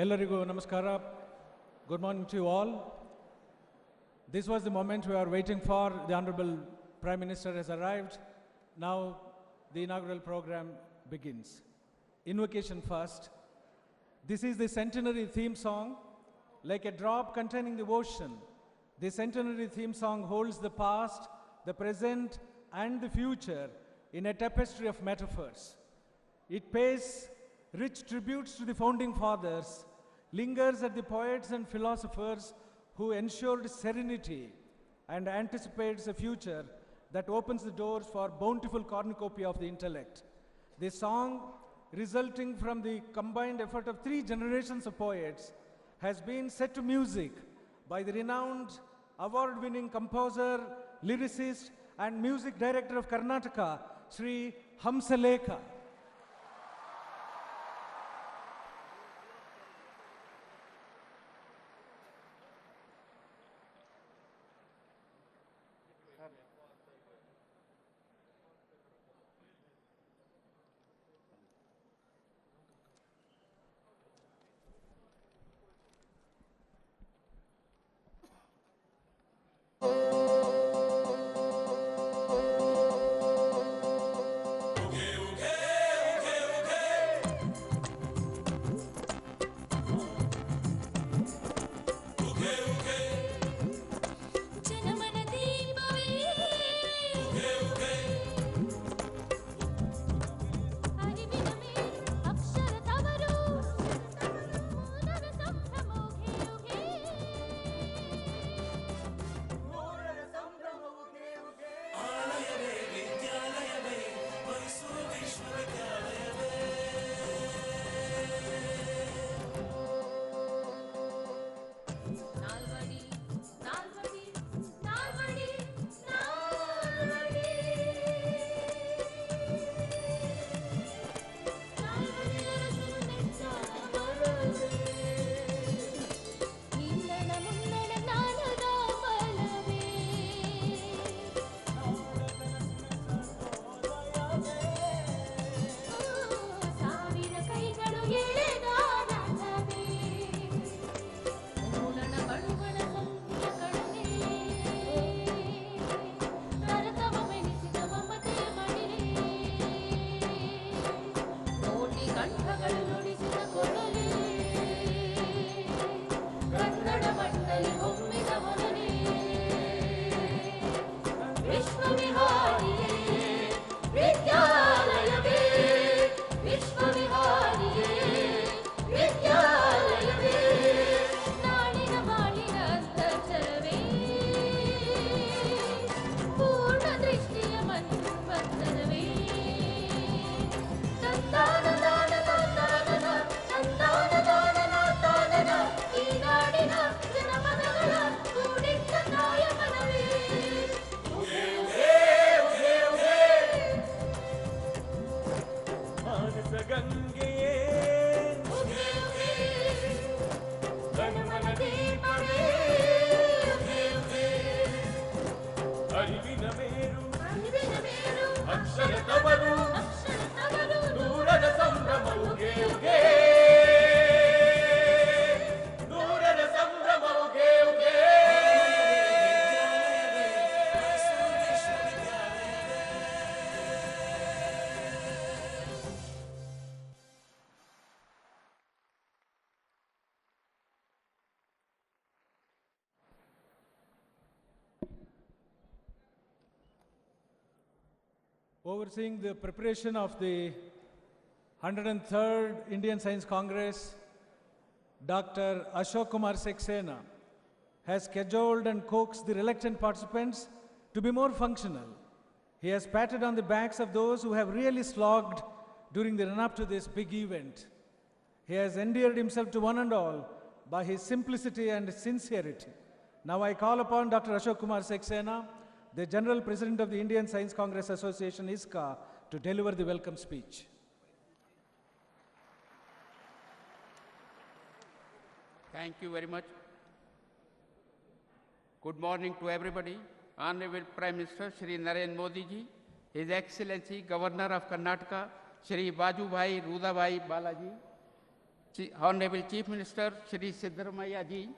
Ellarigu namaskara. Good morning to you all. This was the moment we are waiting for. The Honorable Prime Minister has arrived. Now the inaugural program begins. Invocation first. This is the centenary theme song. Like a drop containing the ocean, the centenary theme song holds the past, the present, and the future in a tapestry of metaphors. It pays rich tributes to the founding fathers, lingers at the poets and philosophers who ensured serenity, and anticipates a future that opens the doors for bountiful cornucopia of the intellect. The song, resulting from the combined effort of 3 generations of poets, has been set to music by the renowned award-winning composer, lyricist, and music director of Karnataka, Sri Hamsalekha. Overseeing the preparation of the 103rd Indian Science Congress, Dr. Ashok Kumar Saxena has scheduled and coaxed the reluctant participants to be more functional. He has patted on the backs of those who have really slogged during the run-up to this big event. He has endeared himself to one and all by his simplicity and sincerity. Now I call upon Dr. Ashok Kumar Saxena, the General President of the Indian Science Congress Association, ISCA, to deliver the welcome speech. Thank you very much. Good morning to everybody. Honorable Prime Minister Shri Narendra Modi ji, His Excellency Governor of Karnataka Shri Bajubhai Rudabhai Balaji, Honorable Chief Minister Shri Siddaramaiah ji,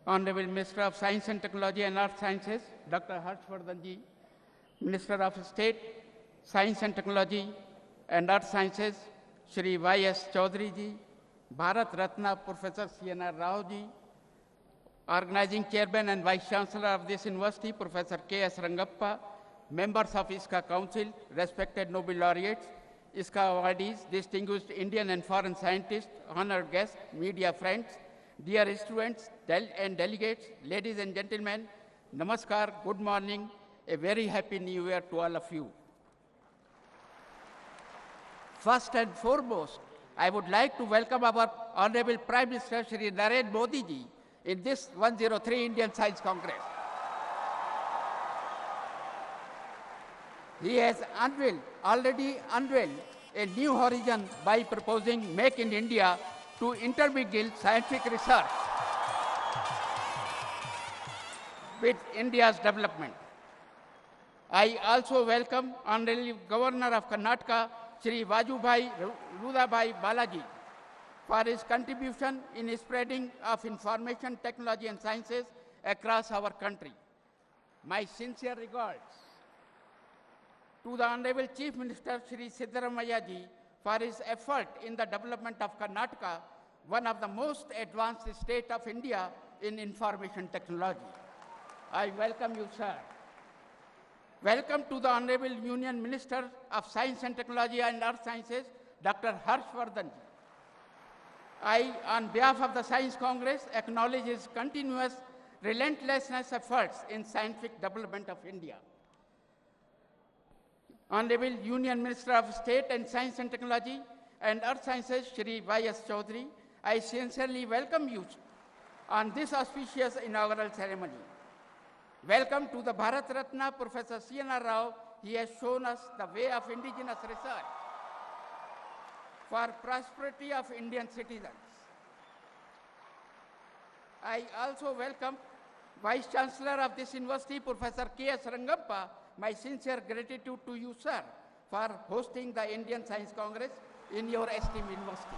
Honorable Minister of Science and Technology and Earth Sciences, Dr. Harshvardhan ji, Minister of State, Science and Technology and Earth Sciences, Shri Y.S. Chaudhary ji, Bharat Ratna Professor C.N.R. Rao ji, Organizing Chairman and Vice Chancellor of this university, Professor K.S. Rangappa, members of ISKA Council, respected Nobel laureates, ISKA awardees, distinguished Indian and foreign scientists, honored guests, media friends, dear students and delegates, ladies and gentlemen, namaskar, good morning, a very happy new year to all of you. First and foremost, I would like to welcome our Honorable Prime Minister Shri Narendra Modi ji in this 103 Indian Science Congress. He has already unveiled a new horizon by proposing Make in India to intermingle scientific research with India's development. I also welcome Honorable Governor of Karnataka, Shri Vajubhai Rudabhai Balaji, for his contribution in spreading of information, technology and sciences across our country. My sincere regards to the Honorable Chief Minister Shri Siddaramaiah ji for his effort in the development of Karnataka, one of the most advanced states of India in information technology. I welcome you, sir. Welcome to the Honorable Union Minister of Science and Technology and Earth Sciences, Dr. Harshvardhan ji. I, on behalf of the Science Congress, acknowledge his continuous, relentlessness efforts in scientific development of India. Honorable Union Minister of State and Science and Technology and Earth Sciences, Shri Y.S. Chaudhary, I sincerely welcome you on this auspicious inaugural ceremony. Welcome to the Bharat Ratna Professor C.N.R. Rao. He has shown us the way of indigenous research for prosperity of Indian citizens. I also welcome Vice Chancellor of this university, Professor K.S. Rangappa. My sincere gratitude to you, sir, for hosting the Indian Science Congress in your esteemed university.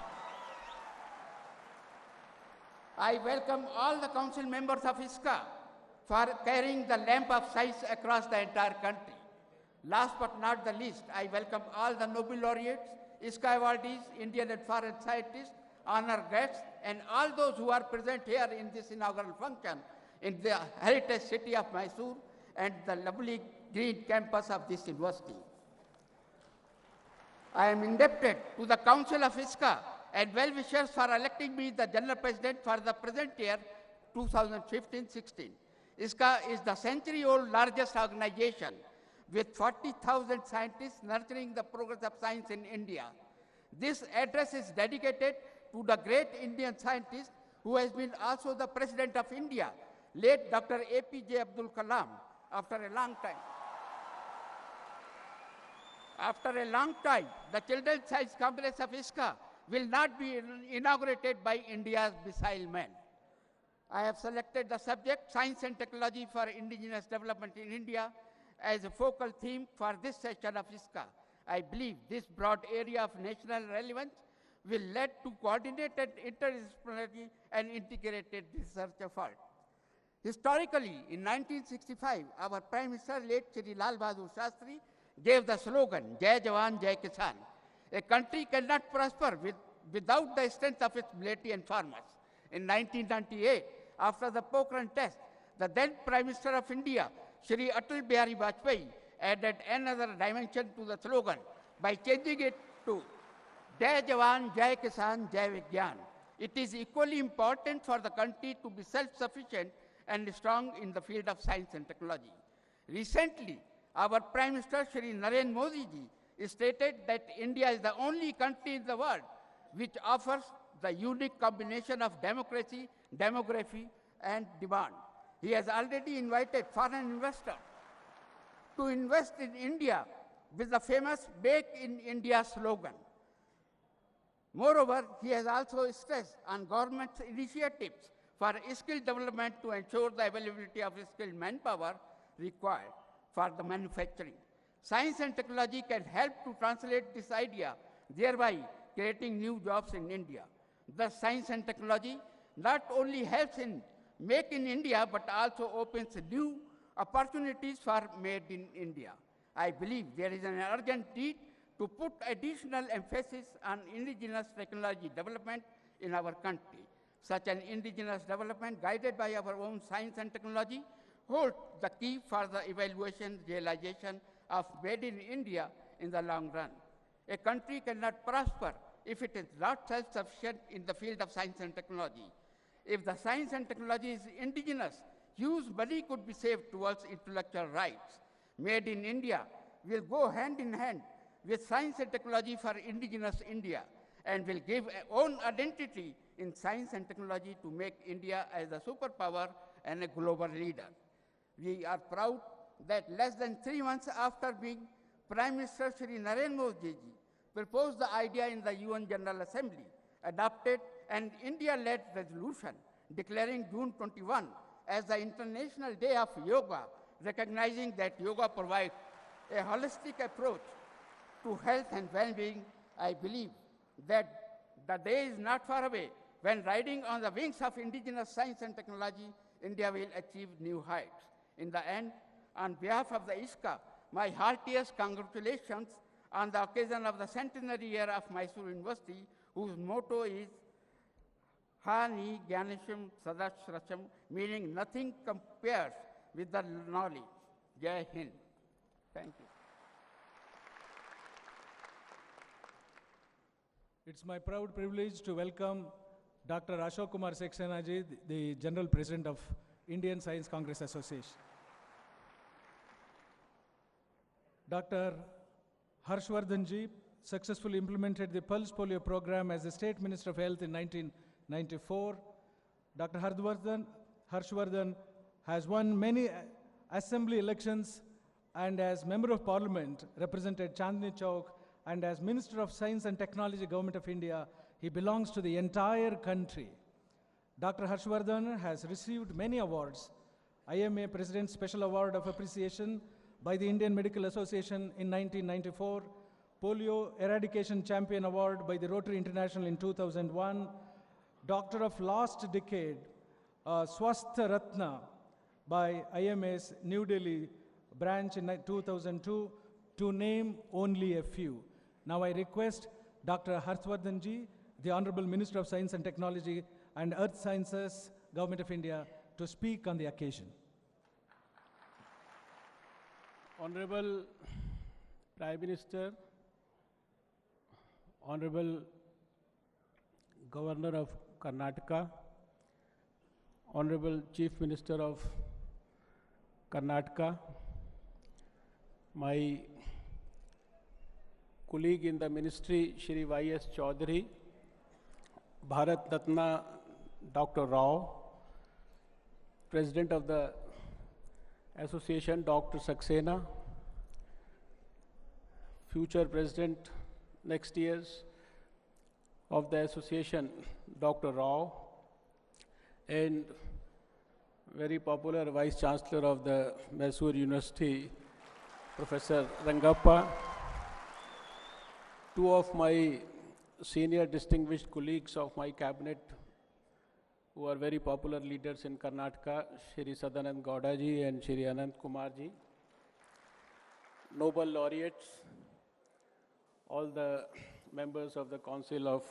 I welcome all the council members of ISKA for carrying the lamp of science across the entire country. Last but not the least, I welcome all the Nobel laureates, ISKA awardees, Indian and foreign scientists, honored guests, and all those who are present here in this inaugural function in the heritage city of Mysuru and the lovely green campus of this university. I am indebted to the Council of ISKA and well-wishers for electing me the General President for the present year 2015-16. ISKA is the century-old largest organization with 40,000 scientists nurturing the progress of science in India. This address is dedicated to the great Indian scientist who has been also the President of India, late Dr. APJ Abdul Kalam, after a long time. After a long time, the Children's Science Congress of ISKA will not be inaugurated by India's missile man. I have selected the subject, Science and Technology for Indigenous Development in India, as a focal theme for this session of ISKA. I believe this broad area of national relevance will lead to coordinated interdisciplinary and integrated research effort. Historically, in 1965, our Prime Minister, late Shri Lal Bahadur Shastri, gave the slogan, Jai Jawan, Jai Kisan. A country cannot prosper without the strength of its military and farmers. In 1998, after the Pokhran test, the then Prime Minister of India, Shri Atal Bihari Vajpayee, added another dimension to the slogan by changing it to Jai Jawan, Jai Kisan, Jai Vigyan. It is equally important for the country to be self-sufficient and strong in the field of science and technology. Recently, our Prime Minister Shri Narendra Modi ji stated that India is the only country in the world which offers the unique combination of democracy, demography, and demand. He has already invited foreign investors to invest in India with the famous Make in India slogan. Moreover, he has also stressed on government's initiatives for skill development to ensure the availability of skilled manpower required for the manufacturing. Science and technology can help to translate this idea, thereby creating new jobs in India. Thus, science and technology not only helps in Make in India, but also opens new opportunities for Made in India. I believe there is an urgent need to put additional emphasis on indigenous technology development in our country. Such an indigenous development guided by our own science and technology holds the key for the evaluation, realization of Made in India in the long run. A country cannot prosper if it is not self-sufficient in the field of science and technology. If the science and technology is indigenous, huge money could be saved towards intellectual rights. Made in India will go hand in hand with science and technology for indigenous India and will give a own identity in science and technology to make India as a superpower and a global leader. We are proud that less than 3 months after being Prime Minister Shri Narendra Modi proposed the idea in the UN General Assembly, adopted an India-led resolution declaring June 21 as the International Day of Yoga, recognizing that yoga provides a holistic approach to health and well-being. I believe that the day is not far away when, riding on the wings of indigenous science and technology, India will achieve new heights. In the end, on behalf of the ISKA, my heartiest congratulations on the occasion of the centenary year of Mysuru University, whose motto is Hani Gyanesham Sadashracham, meaning nothing compares with the knowledge. Jai Hind. Thank you. It's my proud privilege to welcome Dr. Ashok Kumar Saxena ji, the General President of Indian Science Congress Association. Dr. Harshvardhan ji successfully implemented the Pulse Polio program as the State Minister of Health in 1994. Dr. Harshvardhan has won many assembly elections and as Member of Parliament represented Chandni Chowk, and as Minister of Science and Technology, Government of India, he belongs to the entire country. Dr. Harshvardhan has received many awards. IMA President's Special Award of Appreciation by the Indian Medical Association in 1994, Polio Eradication Champion Award by the Rotary International in 2001, Doctor of Last Decade, Swastha Ratna by IMA's New Delhi branch in 2002, to name only a few. Now I request Dr. Harshvardhan ji, the Honorable Minister of Science and Technology and Earth Sciences, Government of India, to speak on the occasion. Honorable Prime Minister, Honorable Governor of Karnataka, Honorable Chief Minister of Karnataka, my colleague in the ministry, Shri Y.S. Chaudhary, Bharat Ratna Dr. Rao, President of the Association, Dr. Saxena, future President next years of the Association, Dr. Rao, and very popular Vice Chancellor of the Mysuru University, Professor Rangappa, two of my senior distinguished colleagues of my cabinet who are very popular leaders in Karnataka, Shri Sadanand Gowda ji and Shri Anant Kumar ji, Nobel laureates, all the members of the Council of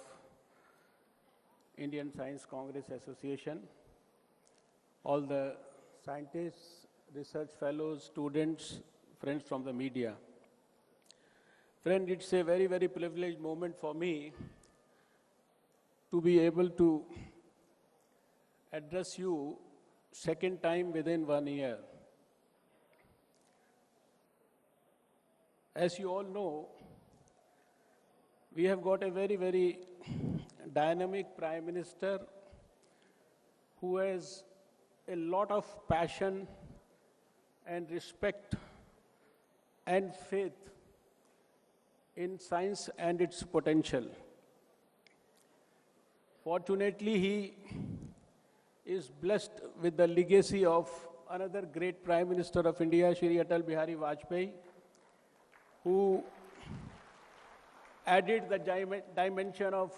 Indian Science Congress Association, all the scientists, research fellows, students, friends from the media. Friend, it's a very, very privileged moment for me to be able to address you second time within 1 year. As you all know, we have got a very, very dynamic Prime Minister who has a lot of passion and respect and faith in science and its potential. Fortunately, he is blessed with the legacy of another great Prime Minister of India, Shri Atal Bihari Vajpayee, who added the dimension of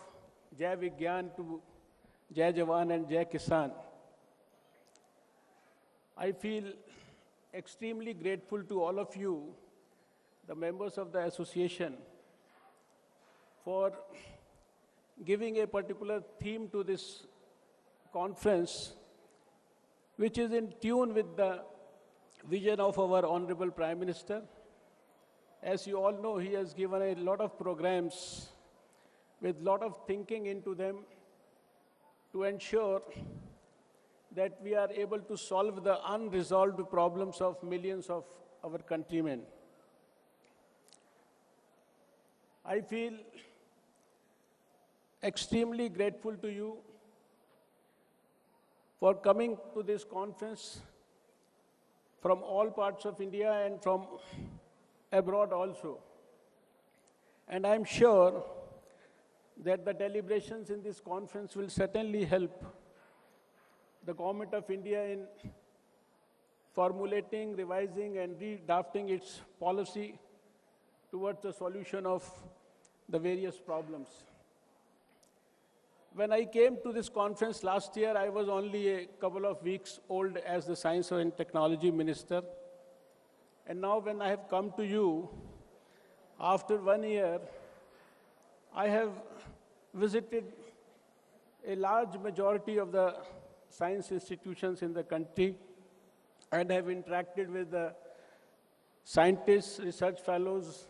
Jai Vigyan to Jai Jawan and Jai Kisan. I feel extremely grateful to all of you, the members of the association, for giving a particular theme to this conference, which is in tune with the vision of our Honorable Prime Minister. As you all know, he has given a lot of programs with a lot of thinking into them to ensure that we are able to solve the unresolved problems of millions of our countrymen. I feel extremely grateful to you for coming to this conference from all parts of India and from abroad also. And I'm sure that the deliberations in this conference will certainly help the Government of India in formulating, revising, and redrafting its policy towards the solution of the various problems. When I came to this conference last year, I was only a couple of weeks old as the Science and Technology Minister. And now when I have come to you, after 1 year, I have visited a large majority of the science institutions in the country and have interacted with the scientists, research fellows,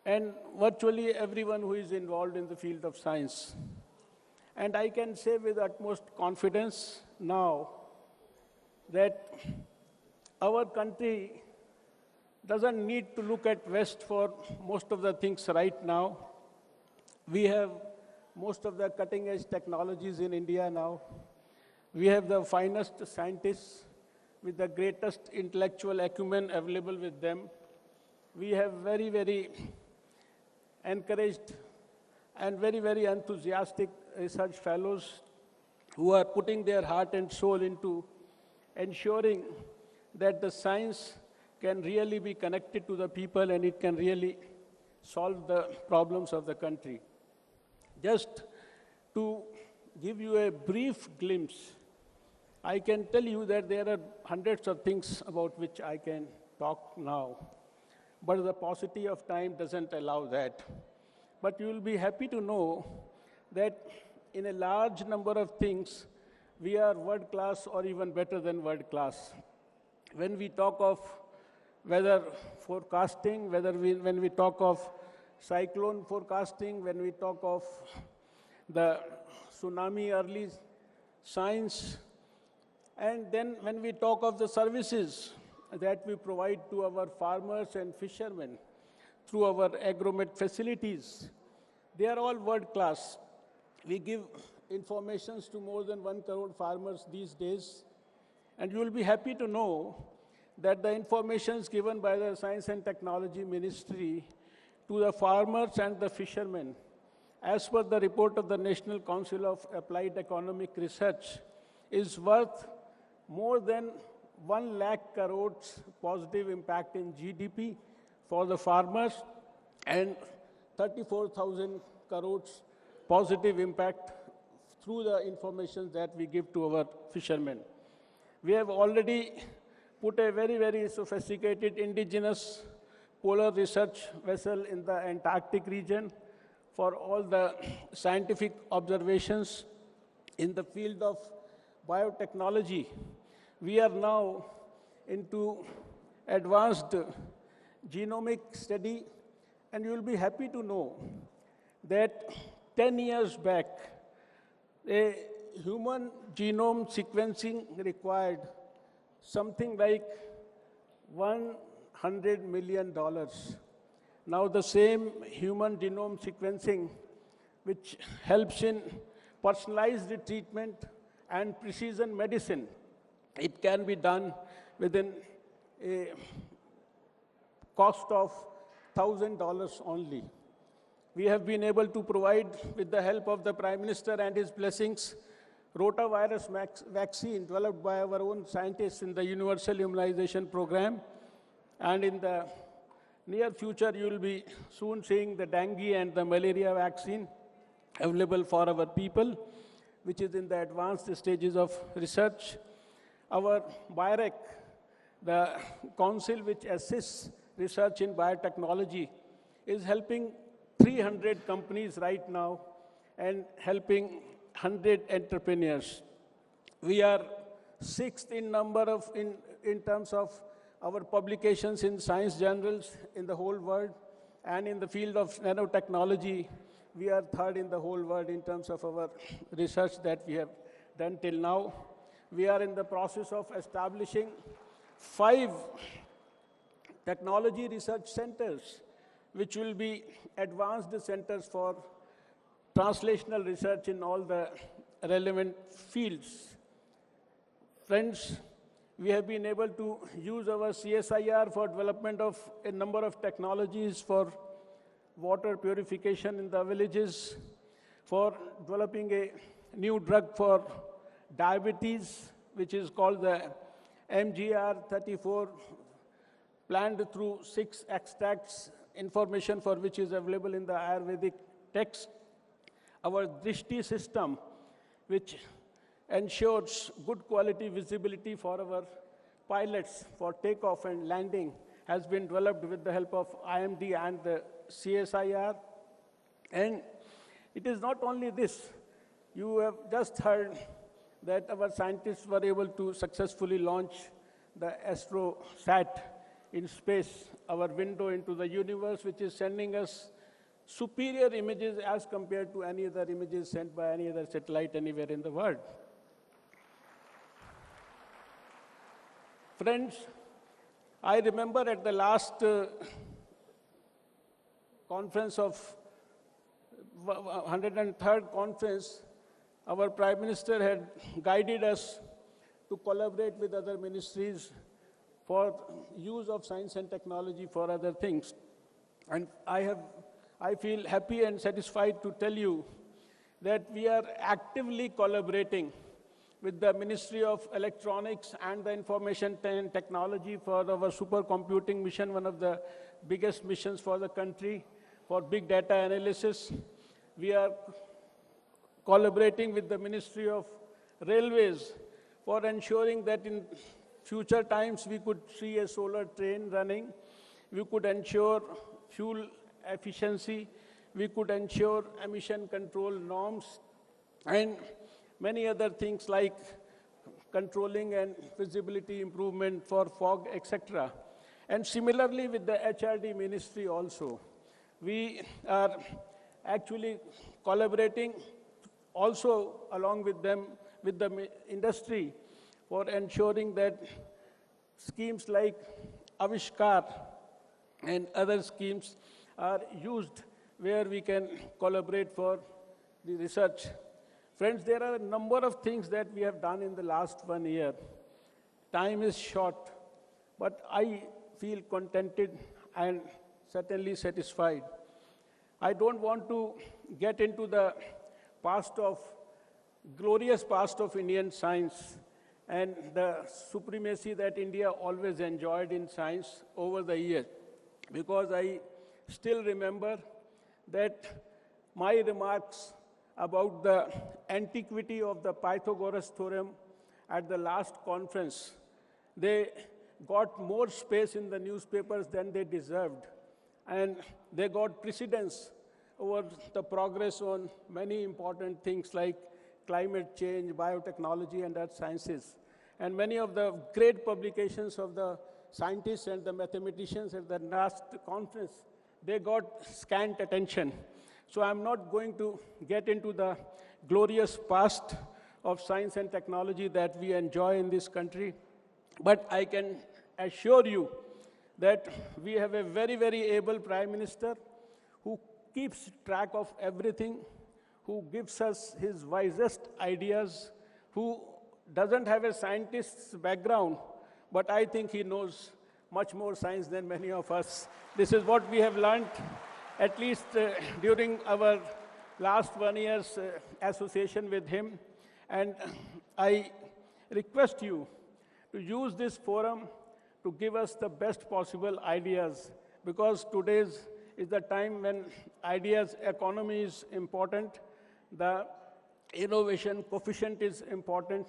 and virtually everyone who is involved in the field of science. And I can say with utmost confidence now that our country doesn't need to look at West for most of the things right now. We have most of the cutting-edge technologies in India now. We have the finest scientists with the greatest intellectual acumen available with them. We have very, very encouraged and very, very enthusiastic research fellows who are putting their heart and soul into ensuring that the science can really be connected to the people and it can really solve the problems of the country. Just to give you a brief glimpse, I can tell you that there are hundreds of things about which I can talk now, but the paucity of time doesn't allow that. But you will be happy to know that in a large number of things, we are world class or even better than world class. When we talk of weather forecasting, when we talk of cyclone forecasting, when we talk of the tsunami early signs, and then when we talk of the services that we provide to our farmers and fishermen through our agromet facilities, they are all world class. We give informations to more than 1 crore farmers these days, and you will be happy to know that the informations given by the Science and Technology Ministry to the farmers and the fishermen, as per the report of the National Council of Applied Economic Research, is worth more than 1 lakh crores positive impact in GDP for the farmers and 34,000 crores positive impact through the information that we give to our fishermen. We have already put a very, very sophisticated indigenous polar research vessel in the Antarctic region for all the scientific observations in the field of biotechnology. We are now into advanced genomic study, and you will be happy to know that 10 years back, a human genome sequencing required something like $100 million. Now the same human genome sequencing, which helps in personalized treatment and precision medicine, it can be done within a cost of $1,000 only. We have been able to provide, with the help of the Prime Minister and his blessings, rotavirus vaccine developed by our own scientists in the Universal Immunization Program. And in the near future, you will be soon seeing the dengue and the malaria vaccine. available for our people, which is in the advanced stages of research. Our BIREC, the council which assists research in biotechnology, is helping 300 companies right now and helping 100 entrepreneurs. We are sixth in number of, in terms of our publications in science journals in the whole world, and in the field of nanotechnology, we are third in the whole world in terms of our research that we have done till now. We are in the process of establishing 5 technology research centers, which will be advanced centers for translational research in all the relevant fields. Friends, we have been able to use our CSIR for development of a number of technologies for water purification in the villages, for developing a new drug for diabetes, which is called the MGR34, planned through 6 extracts, information for which is available in the Ayurvedic text. Our Drishti system, which ensures good quality visibility for our pilots for takeoff and landing, has been developed with the help of IMD and the CSIR. And it is not only this. You have just heard that our scientists were able to successfully launch the AstroSat in space, our window into the universe, which is sending us superior images as compared to any other images sent by any other satellite anywhere in the world. Friends, I remember at the last conference of 103rd conference, our Prime Minister had guided us to collaborate with other ministries for use of science and technology for other things. And I feel happy and satisfied to tell you that we are actively collaborating with the Ministry of Electronics and the Information and Technology for our supercomputing mission, one of the biggest missions for the country, for big data analysis. We are collaborating with the Ministry of Railways for ensuring that in future times we could see a solar train running, we could ensure fuel efficiency, we could ensure emission control norms, and many other things like controlling and visibility improvement for fog, etc. And similarly with the HRD ministry also. We are actually collaborating also along with them, with the industry, for ensuring that schemes like Avishkar and other schemes are used where we can collaborate for the research. Friends, there are a number of things that we have done in the last 1 year. Time is short, but I feel contented and certainly satisfied. I don't want to get into the glorious past of Indian science and the supremacy that India always enjoyed in science over the years, because I still remember that my remarks about the antiquity of the Pythagoras theorem at the last conference, they got more space in the newspapers than they deserved. And they got precedence over the progress on many important things like climate change, biotechnology, and earth sciences. And many of the great publications of the scientists and the mathematicians at the last conference, they got scant attention. So I'm not going to get into the glorious past of science and technology that we enjoy in this country, but I can assure you that we have a very, very able Prime Minister who keeps track of everything, who gives us his wisest ideas, who doesn't have a scientist's background, but I think he knows much more science than many of us. This is what we have learned, at least during our last 1 year's association with him. And I request you to use this forum to give us the best possible ideas, because today's is the time when ideas economy is important, The innovation coefficient is important,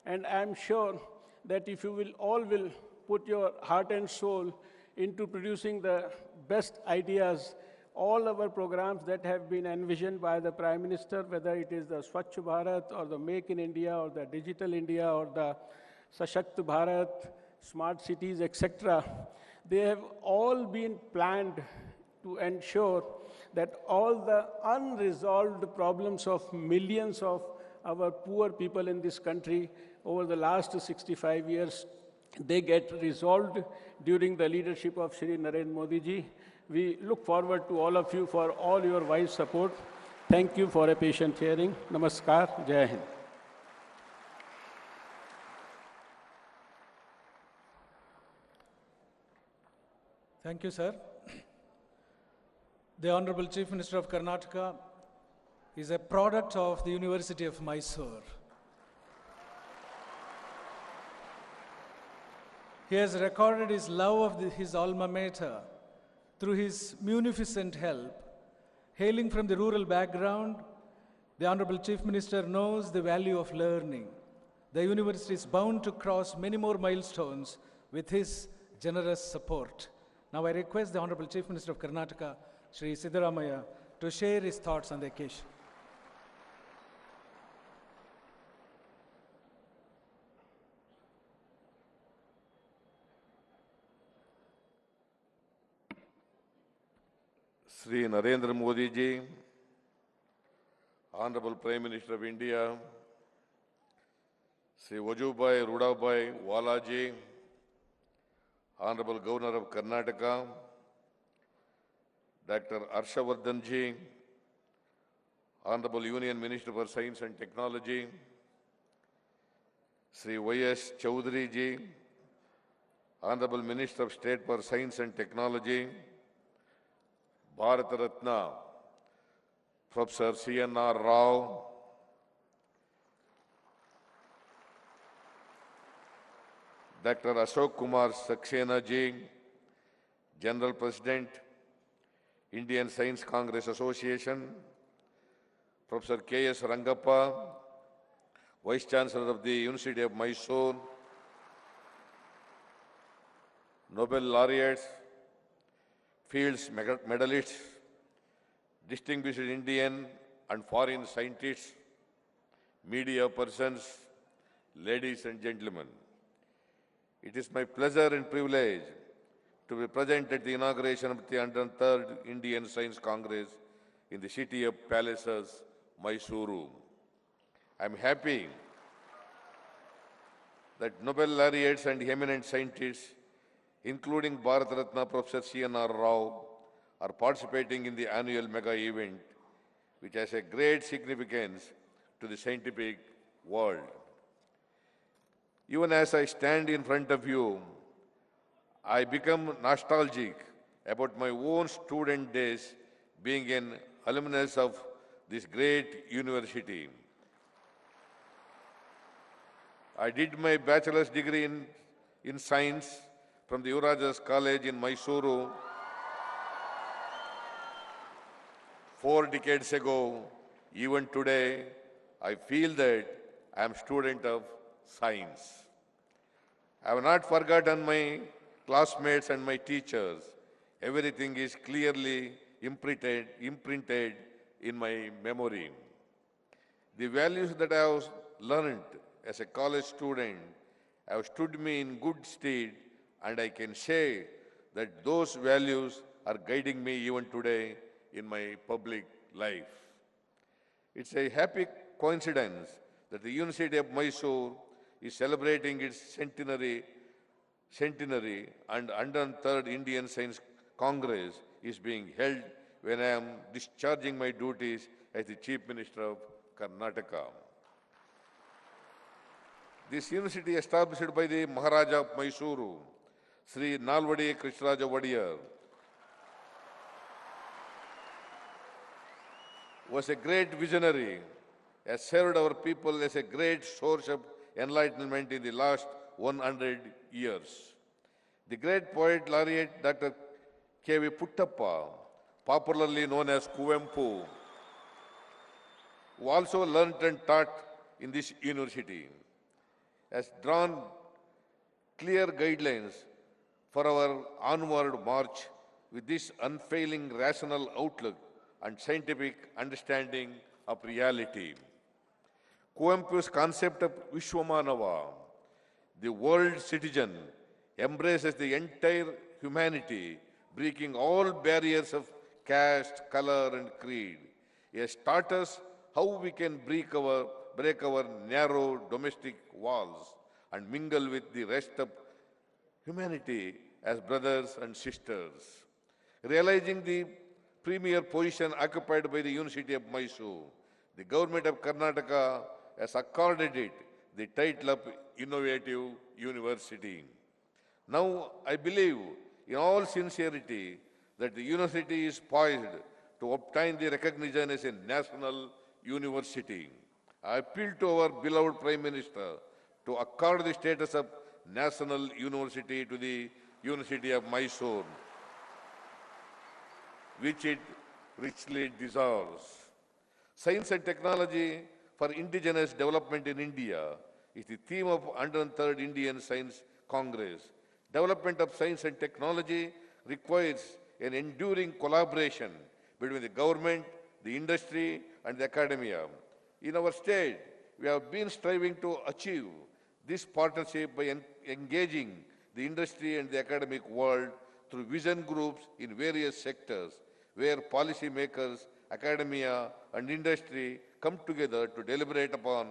and I'm sure that if you will put your heart and soul into producing the best ideas, all our programs that have been envisioned by the Prime Minister, whether it is the Swachh Bharat or the Make in India or the Digital India or the Sashakt Bharat, smart cities, etc., they have all been planned to ensure that all the unresolved problems of millions of our poor people in this country over the last 65 years, they get resolved during the leadership of Shri Narendra Modi ji. We look forward to all of you for all your wise support. Thank you for a patient hearing. Namaskar. Jai Hind. Thank you, sir. The Honorable Chief Minister of Karnataka is a product of the University of Mysuru. He has recorded his love of his alma mater through his munificent help. Hailing from the rural background, the Honorable Chief Minister knows the value of learning. The university is bound to cross many more milestones with his generous support. Now I request the Honorable Chief Minister of Karnataka, Shri Siddaramaiah, to share his thoughts on the occasion. Shri Narendra Modi ji, Honorable Prime Minister of India, Shri Vajubhai Rudabhai Walaji, Honorable Governor of Karnataka, Dr. Harshavardhan ji, Honorable Union Minister for Science and Technology, Shri Y.S. Chaudhary ji, Honorable Minister of State for Science and Technology, Bharat Ratna, Professor C.N.R. Rao, Dr. Ashok Kumar Saxena ji, General President, Indian Science Congress Association, Professor K.S. Rangappa, Vice Chancellor of the University of Mysuru, Nobel laureates, Fields medalists, distinguished Indian and foreign scientists, media persons, ladies and gentlemen. It is my pleasure and privilege to be present at the inauguration of the 103rd Indian Science Congress in the city of palaces, Mysuru. I am happy that Nobel laureates and eminent scientists, including Bharat Ratna Professor C.N.R. Rao, are participating in the annual mega event, which has a great significance to the scientific world. Even as I stand in front of you, I become nostalgic about my own student days being an alumnus of this great university. I did my bachelor's degree in science from the Yuvaraja's College in Mysuru 4 decades ago. Even today, I feel that I am a student of science. I have not forgotten my classmates and my teachers. Everything is clearly imprinted in my memory. The values that I have learned as a college student have stood me in good stead, and I can say that those values are guiding me even today in my public life. It's a happy coincidence that the University of Mysuru is celebrating its centenary and 103rd Indian Science Congress is being held when I am discharging my duties as the Chief Minister of Karnataka. This university, established by the Maharaja of Mysuru, Sri Nalvadi Krishraja Vadiyar, was a great visionary, has served our people as a great source of enlightenment in the last 100 years. The great poet laureate Dr. K.V. Puttappa, popularly known as Kuvempu, who also learnt and taught in this university, has drawn clear guidelines for our onward march with this unfailing rational outlook and scientific understanding of reality. Kuempu's concept of Vishwamanava, the world citizen, embraces the entire humanity, breaking all barriers of caste, color, and creed. He has taught us how we can break our narrow domestic walls and mingle with the rest of humanity as brothers and sisters. Realizing the premier position occupied by the University of Mysuru, the government of Karnataka has accorded it the title of Innovative University. Now, I believe in all sincerity that the university is poised to obtain the recognition as a national university. I appeal to our beloved Prime Minister to accord the status of national university to the University of Mysuru, which it richly deserves. Science and technology for indigenous development in India is the theme of 103rd Indian Science Congress. Development of science and technology requires an enduring collaboration between the government, the industry, and the academia. In our state, we have been striving to achieve this partnership by engaging the industry and the academic world through vision groups in various sectors, where policymakers, academia, and industry come together to deliberate upon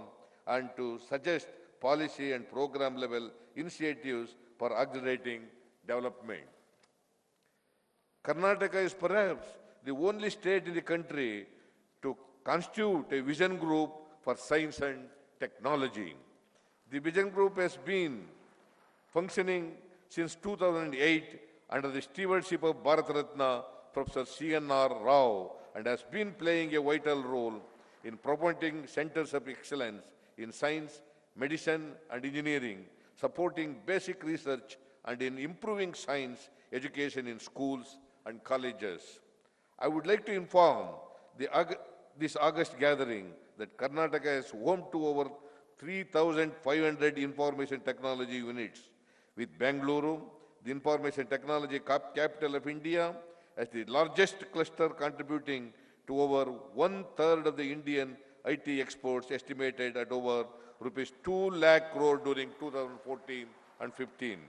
and to suggest policy and program level initiatives for accelerating development. Karnataka is perhaps the only state in the country to constitute a vision group for science and technology. The vision group has been functioning since 2008 under the stewardship of Bharat Ratna Professor C.N.R. Rao and has been playing a vital role in promoting centers of excellence in science, medicine, and engineering, supporting basic research, and in improving science education in schools and colleges. I would like to inform this August gathering that Karnataka is home to over 3,500 information technology units, with Bengaluru, the information technology capital of India, as the largest cluster contributing to over one-third of the Indian IT exports, estimated at over rupees 2 lakh crore during 2014 and 15.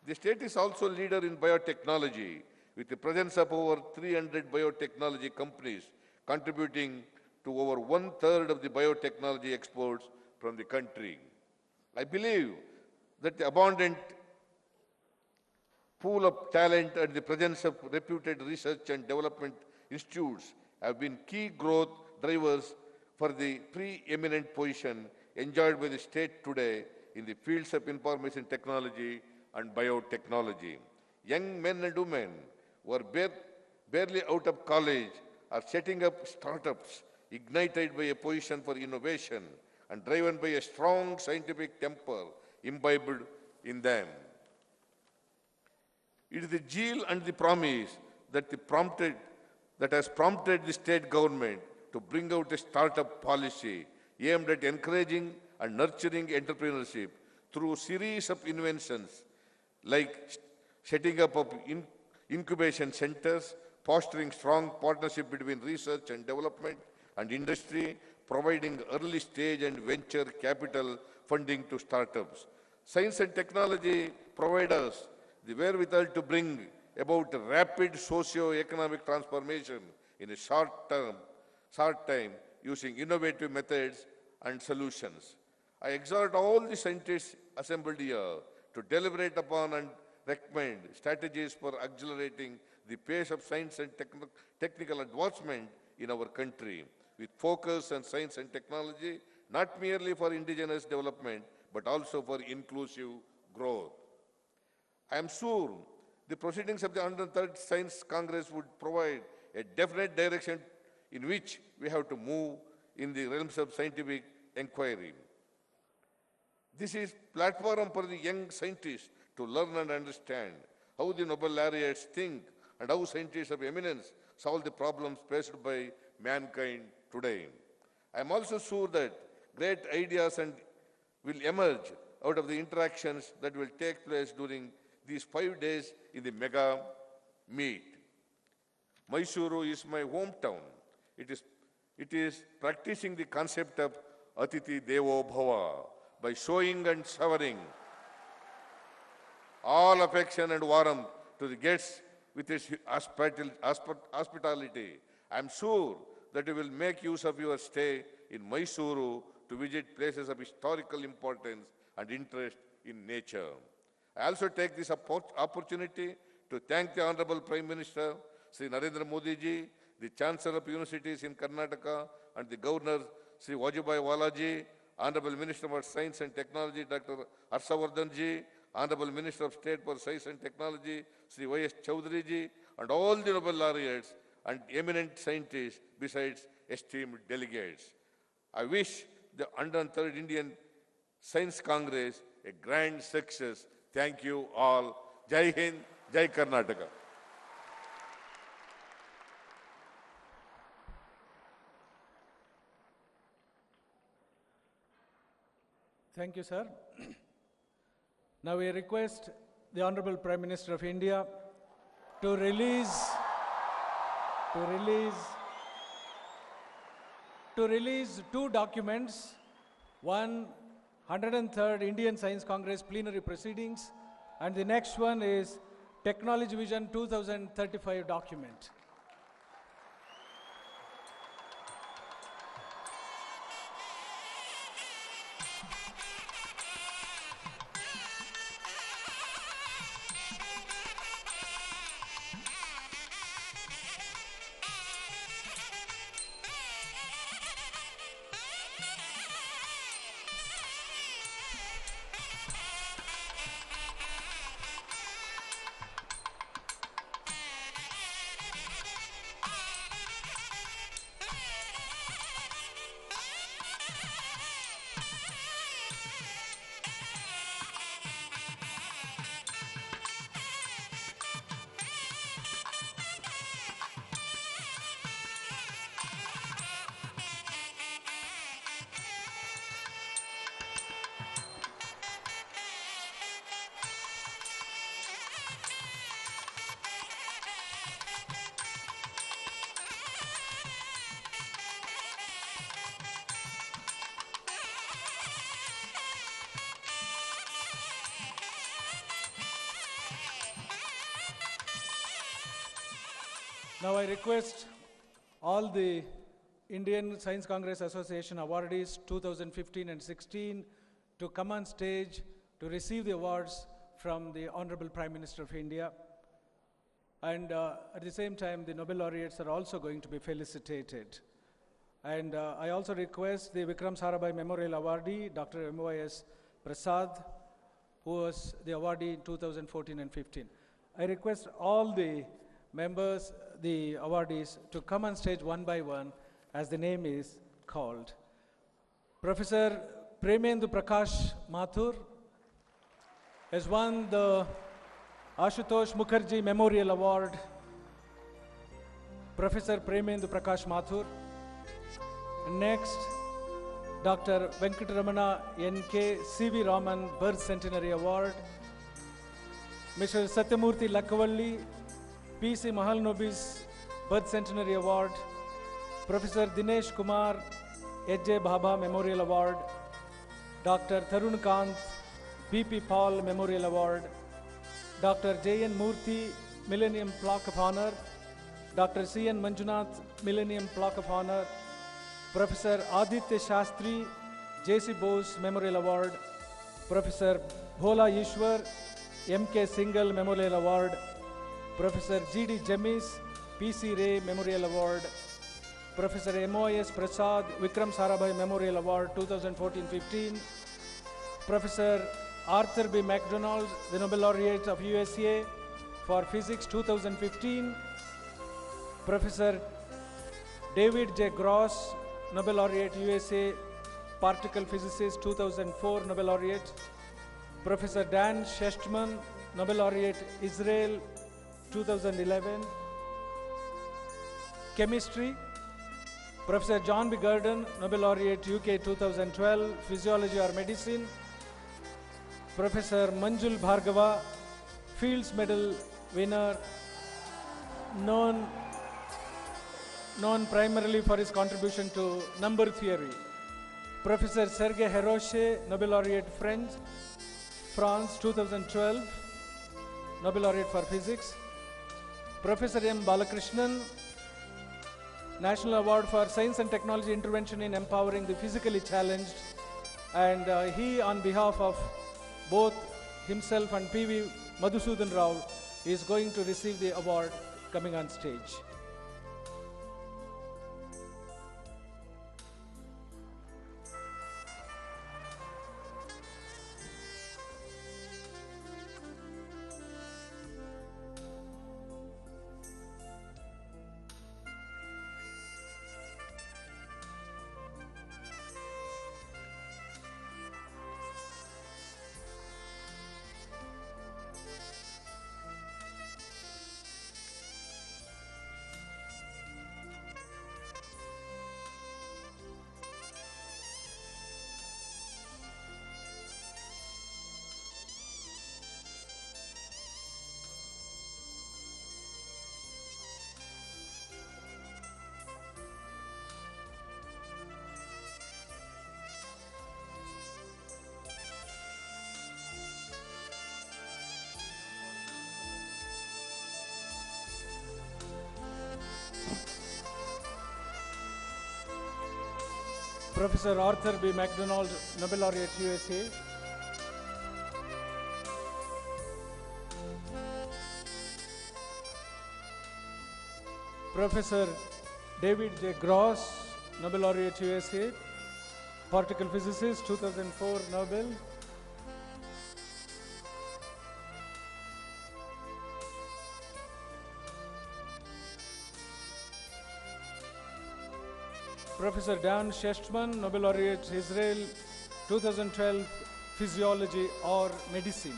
The state is also leader in biotechnology, with the presence of over 300 biotechnology companies contributing to over one-third of the biotechnology exports from the country. I believe that the abundant pool of talent and the presence of reputed research and development institutes have been key growth drivers for the preeminent position enjoyed by the state today in the fields of information technology and biotechnology. Young men and women who are barely out of college are setting up startups ignited by a position for innovation and driven by a strong scientific temper imbibed in them. It is the zeal and the promise that has prompted the state government to bring out a startup policy aimed at encouraging and nurturing entrepreneurship through a series of inventions like setting up of incubation centers, fostering strong partnership between research and development and industry, providing early stage and venture capital funding to startups. Science and technology provide us the wherewithal to bring about a rapid socio-economic transformation in a short time using innovative methods and solutions. I exhort all the scientists assembled here to deliberate upon and recommend strategies for accelerating the pace of science and technical advancement in our country, with focus on science and technology, not merely for indigenous development, but also for inclusive growth. I am sure the proceedings of the 103rd Science Congress would provide a definite direction in which we have to move in the realms of scientific inquiry. This is a platform for the young scientists to learn and understand how the Nobel laureates think and how scientists of eminence solve the problems faced by mankind today. I am also sure that great ideas will emerge out of the interactions that will take place during these 5 days in the mega meet. Mysuru is my hometown. It is practicing the concept of Atiti Devo Bhava by showing and showering all affection and warmth to the guests with its hospitality. I am sure that you will make use of your stay in Mysuru to visit places of historical importance and interest in nature. I also take this opportunity to thank the Honorable Prime Minister, Sri Narendra Modi ji, the Chancellor of Universities in Karnataka, and the Governor, Sri Vajubhai Walaji, Honorable Minister for Science and Technology, Dr. Harshavardhan ji, Honorable Minister of State for Science and Technology, Sri Y.S. Chaudhary ji, and all the Nobel laureates and eminent scientists besides esteemed delegates. I wish the 103rd Indian Science Congress a grand success. Thank you all. Jai Hind, Jai Karnataka. Thank you, sir. Now we request the Honorable Prime Minister of India to release 2 documents. One, 103rd Indian Science Congress plenary proceedings, and the next one is Technology Vision 2035 document. Now I request all the Indian Science Congress Association awardees 2015 and 16 to come on stage to receive the awards from the Honorable Prime Minister of India. And at the same time, the Nobel laureates are also going to be felicitated. And I also request the Vikram Sarabhai Memorial Awardee, Dr. M.Y.S. Prasad, who was the awardee in 2014 and 15. I request all the members, the awardees, to come on stage one by one as the name is called. Professor Premendu Prakash Mathur has won the Ashutosh Mukherjee Memorial Award. Professor Premendu Prakash Mathur. Next, Dr. Venkateramana N.K. C.V. Raman Birth Centenary Award. Mr. Satyamurthy Lakkavalli P.C. Mahalnobis Birth Centenary Award. Professor Dinesh Kumar H.J. Bhabha Memorial Award. Dr. Tarun Kant B.P. Paul Memorial Award. Dr. J.N. Murthy Millennium Plaque of Honor. Dr. C.N. Manjunath Millennium Plaque of Honor. Professor Aditya Shastri J.C. Bose Memorial Award. Professor Bhola Ishwar M.K. Singhal Memorial Award. Professor G.D. Jamis P.C. Ray Memorial Award. Professor M.O.S. Prasad Vikram Sarabhai Memorial Award 2014-15. Professor Arthur B. MacDonald, the Nobel Laureate of USA for Physics 2015. Professor David J. Gross, Nobel Laureate USA, Particle Physicist 2004 Nobel Laureate. Professor Dan Shechtman, Nobel Laureate Israel 2011. Chemistry, Professor John B. Gurdon, Nobel Laureate UK 2012, Physiology or Medicine. Professor Manjul Bhargava, Fields Medal winner, known primarily for his contribution to number theory. Professor Sergei Heroshe, Nobel Laureate France 2012, Nobel Laureate for Physics. Professor M. Balakrishnan, National Award for Science and Technology Intervention in Empowering the Physically Challenged. And he, on behalf of both himself and P.V. Madhusudan Rao, is going to receive the award coming on stage. Professor Arthur B. MacDonald, Nobel Laureate, USA. Professor David J. Gross, Nobel Laureate, USA. Particle physicist, 2004 Nobel. Professor Dan Shechtman, Nobel Laureate, Israel, 2012, Physiology or Medicine.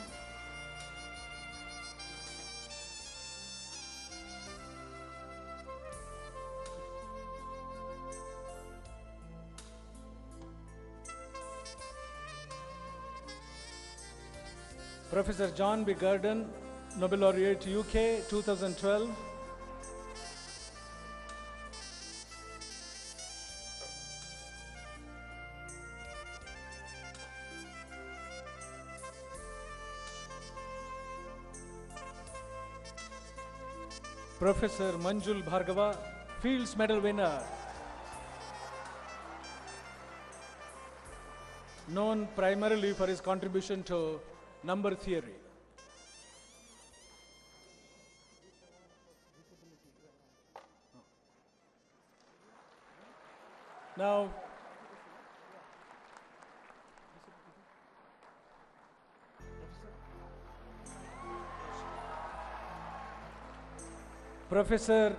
Professor John B. Gurdon, Nobel Laureate, UK, 2012. Professor Manjul Bhargava, Fields Medal winner, known primarily for his contribution to number theory. Now, Professor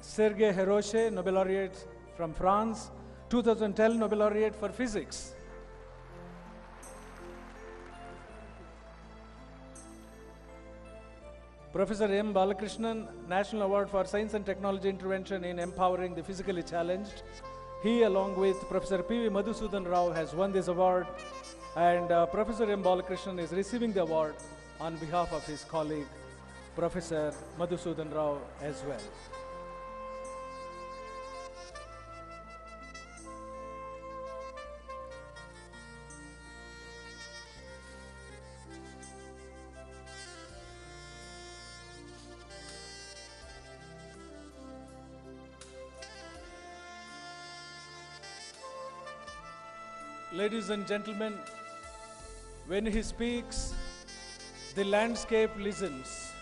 Sergei Heroshe, Nobel Laureate from France, 2010 Nobel Laureate for Physics. Professor M. Balakrishnan, National Award for Science and Technology Intervention in Empowering the Physically Challenged. He, along with Professor P.V. Madhusudan Rao, has won this award, and Professor M. Balakrishnan is receiving the award on behalf of his colleague, Professor Madhusudan Rao, as well. Ladies and gentlemen, when he speaks, the landscape listens.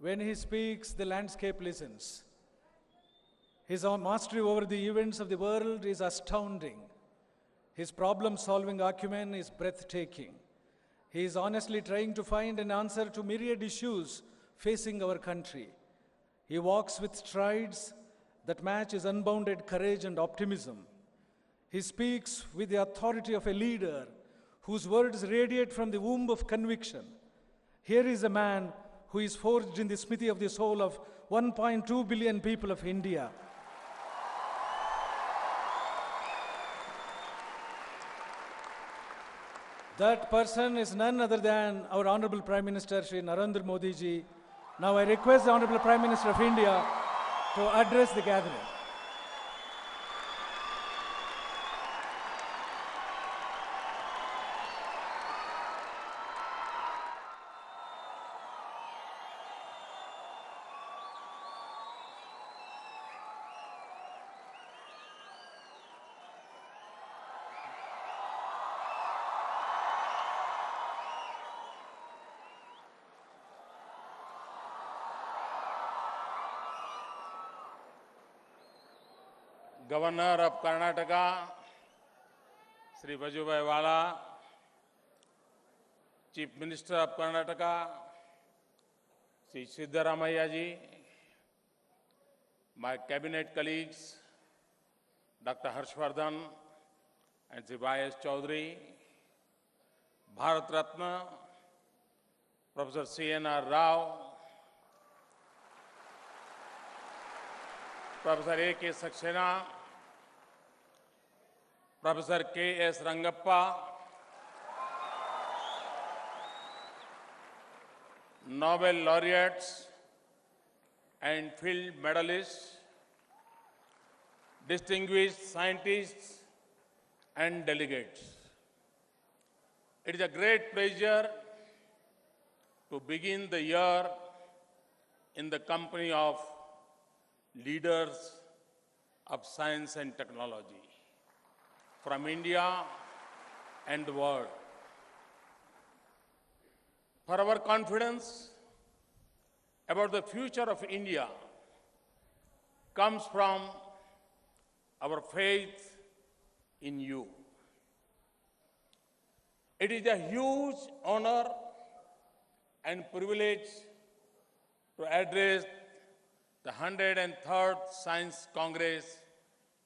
When he speaks, the landscape listens. His mastery over the events of the world is astounding. His problem-solving acumen is breathtaking. He is honestly trying to find an answer to myriad issues facing our country. He walks with strides that match his unbounded courage and optimism. He speaks with the authority of a leader whose words radiate from the womb of conviction. Here is a man who is forged in the smithy of the soul of 1.2 billion people of India. That person is none other than our Honorable Prime Minister, Shri Narendra Modi ji. Now I request the Honorable Prime Minister of India to address the gathering. Governor of Karnataka, Sri Vajubhai Vala, Chief Minister of Karnataka, Sri Siddaramaiah ji, my cabinet colleagues, Dr. Harshvardhan and Sri Y.S. Chaudhary, Bharat Ratna, Professor C.N.R. Rao, Professor A.K. Saxena, Professor K.S. Rangappa, Nobel laureates and field medalists, distinguished scientists and delegates. It is a great pleasure to begin the year in the company of leaders of science and technology from India and the world. For our confidence about the future of India comes from our faith in you. It is a huge honor and privilege to address the 103rd Science Congress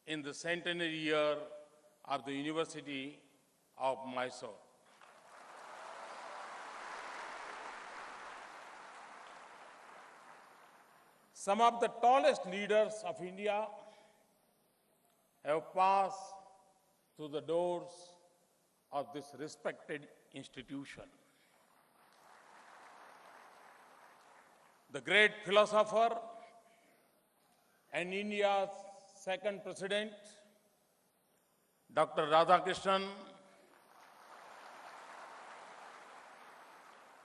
in the centenary year of the University of Mysuru. Some of the tallest leaders of India have passed through the doors of this respected institution. The great philosopher and India's second president, Dr. Radhakrishnan,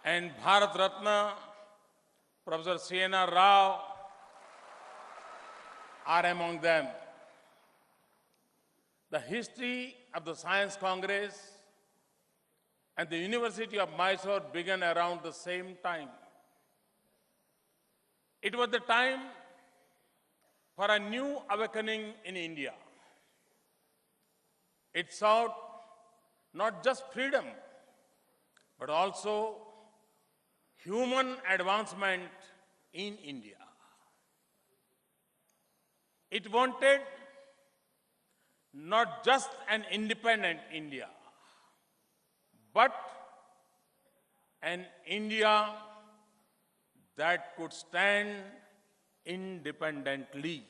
and Bharat Ratna, Professor C.N.R. Rao, are among them. The history of the Science Congress and the University of Mysore began around the same time. It was the time for a new awakening in India. It sought not just freedom, but also human advancement in India. It wanted not just an independent India, but an India that could stand independently.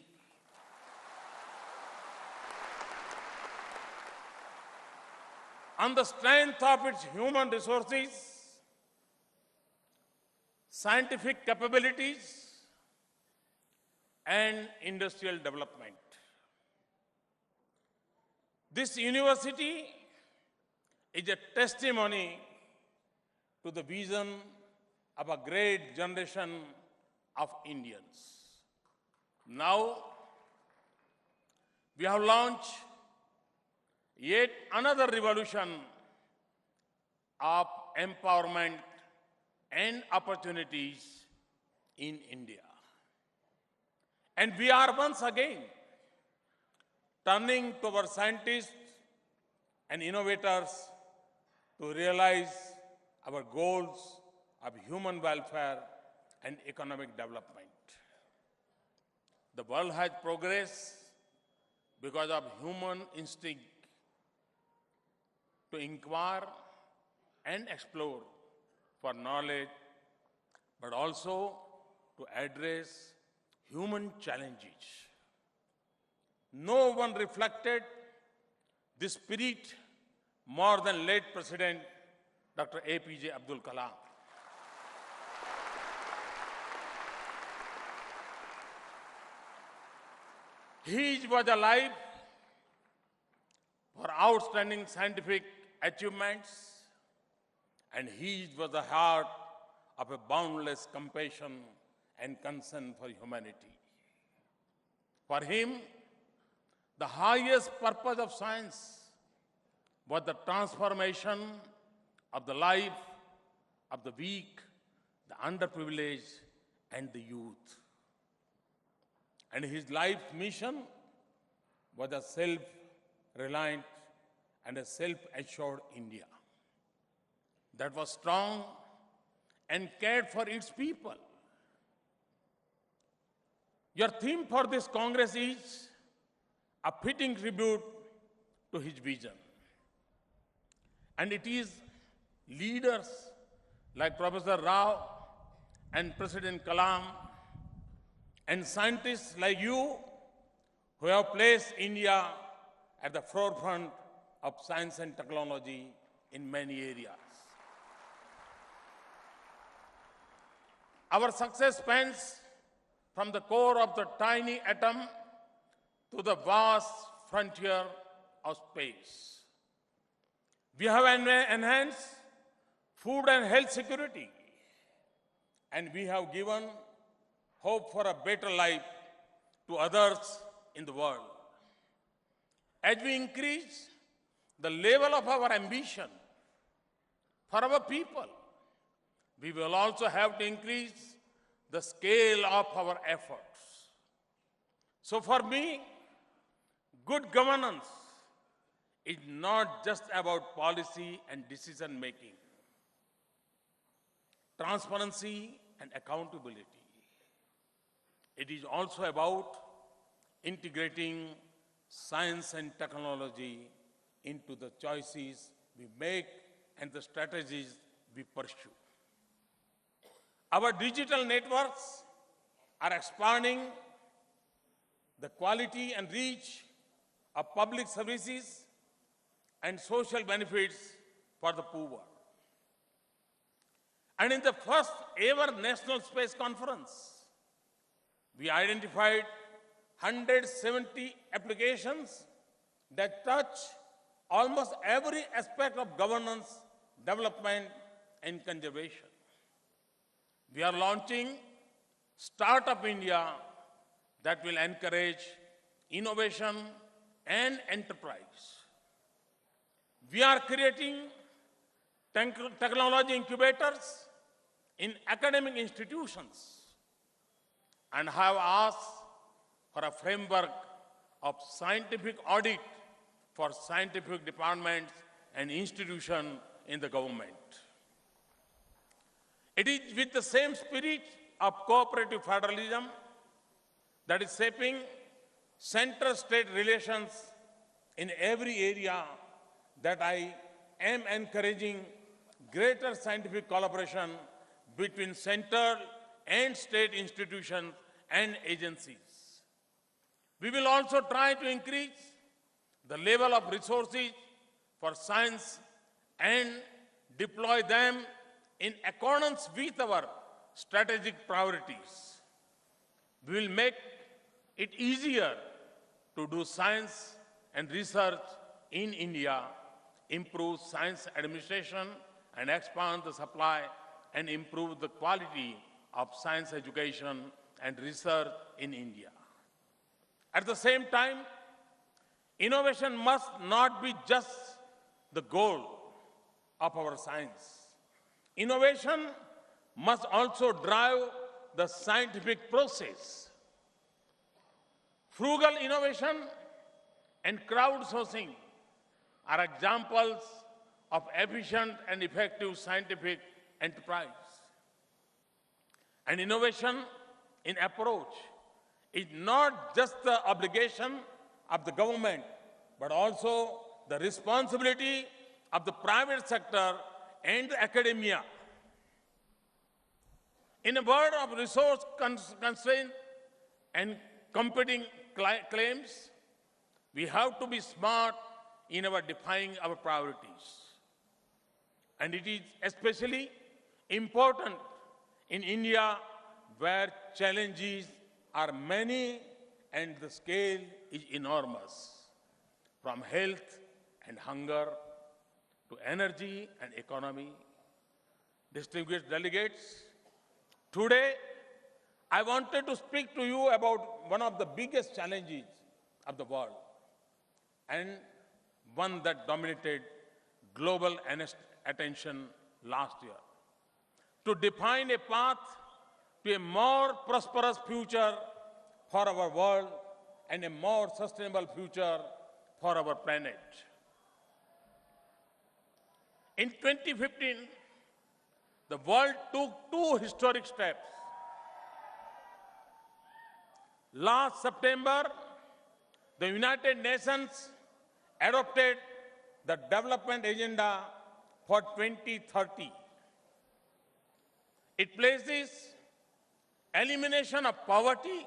On the strength of its human resources, scientific capabilities, and industrial development. This university is a testimony to the vision of a great generation of Indians. Now, we have launched yet another revolution of empowerment and opportunities in India. And we are once again turning to our scientists and innovators to realize our goals of human welfare and economic development. The world has progressed because of human instinct to inquire and explore for knowledge, but also to address human challenges. No one reflected this spirit more than late President Dr. APJ Abdul Kalam. He was alive for outstanding scientific achievements, and he was the heart of a boundless compassion and concern for humanity. For him, the highest purpose of science was the transformation of the life of the weak, the underprivileged, and the youth. And his life mission was a self-reliant and a self-assured India that was strong and cared for its people. Your theme for this Congress is a fitting tribute to his vision. And it is leaders like Professor Rao and President Kalam and scientists like you who have placed India at the forefront of science and technology in many areas. Our success spans from the core of the tiny atom to the vast frontier of space. We have enhanced food and health security, and we have given hope for a better life to others in the world. As we increase the level of our ambition for our people, we will also have to increase the scale of our efforts. So for me, good governance is not just about policy and decision making, transparency and accountability. It is also about integrating science and technology into the choices we make and the strategies we pursue. Our digital networks are expanding the quality and reach of public services and social benefits for the poor. And in the first ever National Space Conference, we identified 170 applications that touch almost every aspect of governance, development, and conservation. We are launching Startup India that will encourage innovation and enterprise. We are creating technology incubators in academic institutions and have asked for a framework of scientific audit for scientific departments and institutions in the government. It is with the same spirit of cooperative federalism that is shaping center-state relations in every area that I am encouraging greater scientific collaboration between central and state institutions and agencies. We will also try to increase the level of resources for science and deploy them in accordance with our strategic priorities. We will make it easier to do science and research in India, improve science administration, and expand the supply and improve the quality of science education and research in India. At the same time, innovation must not be just the goal of our science. Innovation must also drive the scientific process. Frugal innovation and crowdsourcing are examples of efficient and effective scientific enterprise. And innovation in approach is not just the obligation of the government, but also the responsibility of the private sector and academia. In a world of resource constraint and competing claims, we have to be smart in our defining our priorities. And it is especially important in India, where challenges are many and the scale is enormous, from health and hunger to energy and economy. Distinguished delegates, today I wanted to speak to you about one of the biggest challenges of the world and one that dominated global attention last year. To define a path to a more prosperous future for our world and a more sustainable future for our planet. In 2015, the world took two historic steps. Last September, the United Nations adopted the Development Agenda for 2030. It places elimination of poverty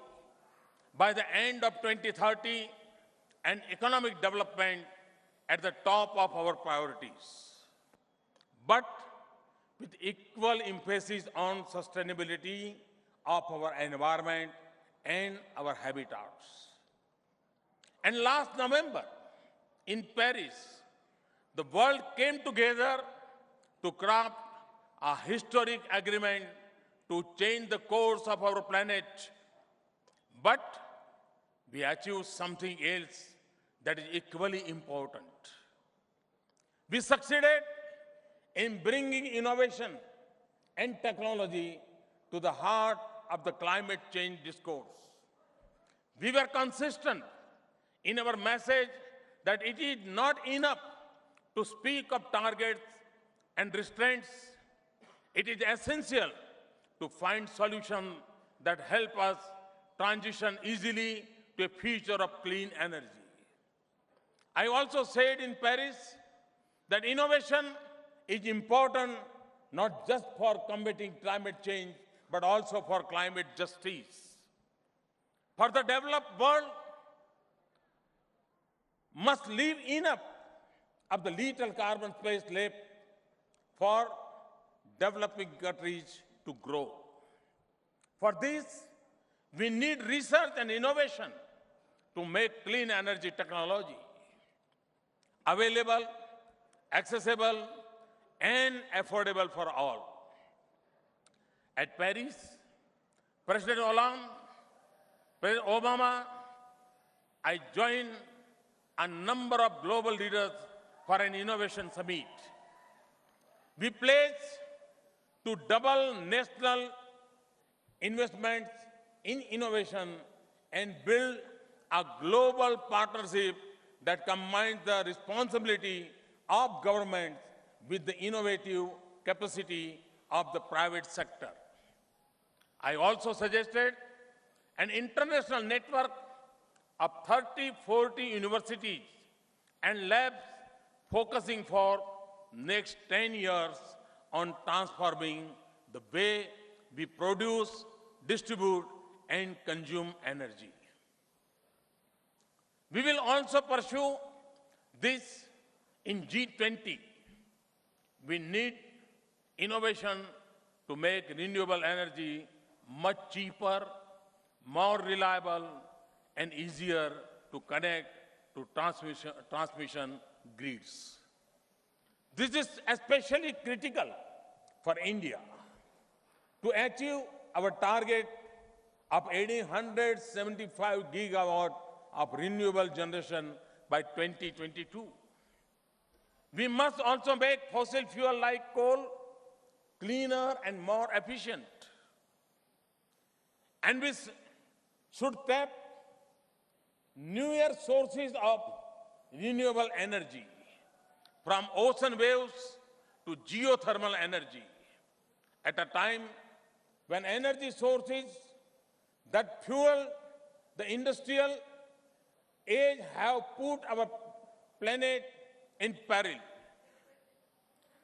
by the end of 2030 and economic development at the top of our priorities, but with equal emphasis on sustainability of our environment and our habitats. And last November, in Paris, the world came together to craft a historic agreement to change the course of our planet. But we achieved something else that is equally important. We succeeded in bringing innovation and technology to the heart of the climate change discourse. We were consistent in our message that it is not enough to speak of targets and restraints. It is essential to find solutions that help us transition easily to a future of clean energy. I also said in Paris that innovation is important not just for combating climate change, but also for climate justice. For the developed world must leave enough of the little carbon space left for developing countries to grow. For this, we need research and innovation to make clean energy technology available, accessible, and affordable for all. At Paris, President Hollande, President Obama, I joined a number of global leaders for an innovation summit. We pledged to double national investments in innovation and build a global partnership that combines the responsibility of governments with the innovative capacity of the private sector. I also suggested an international network of 30-40 universities and labs focusing for next 10 years on transforming the way we produce, distribute, and consume energy. We will also pursue this in G20. We need innovation to make renewable energy much cheaper, more reliable, and easier to connect to transmission grids. This is especially critical for India to achieve our target of adding 175 gigawatts of renewable generation by 2022. We must also make fossil fuel like coal cleaner and more efficient. And we should tap newer sources of renewable energy, from ocean waves to geothermal energy, at a time when energy sources that fuel the industrial age have put our planet in peril.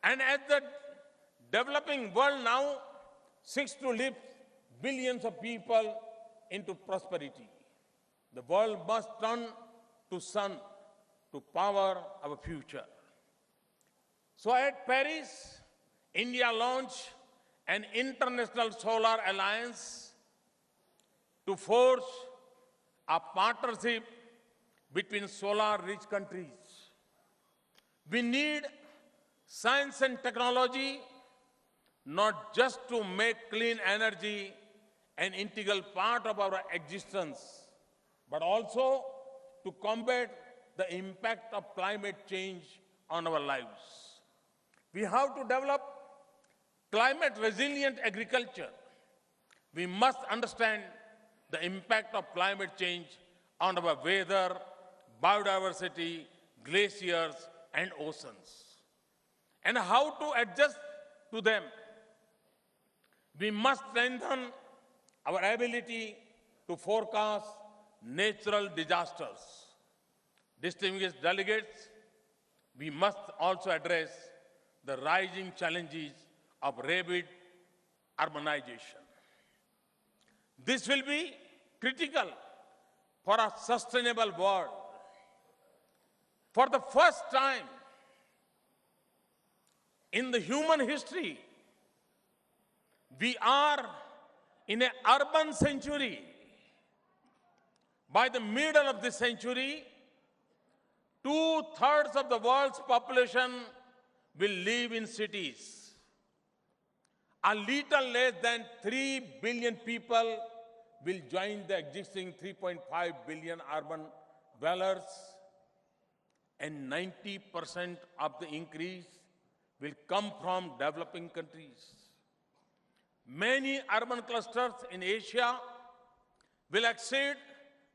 And as the developing world now 6 to lift billions of people into prosperity. The world must turn to sun to power our future. So at Paris, India launched an international solar alliance to forge a partnership between solar-rich countries. We need science and technology not just to make clean energy an integral part of our existence, but also to combat the impact of climate change on our lives. We have to develop climate-resilient agriculture. We must understand the impact of climate change on our weather, biodiversity, glaciers, and oceans, and how to adjust to them. We must strengthen our ability to forecast natural disasters. Distinguished delegates, we must also address the rising challenges of rapid urbanization. This will be critical for a sustainable world. For the first time in the human history, we are in an urban century. By the middle of this century, 2/3 of the world's population will live in cities. A little less than 3 billion people will join the existing 3.5 billion urban dwellers, and 90% of the increase will come from developing countries. Many urban clusters in Asia will exceed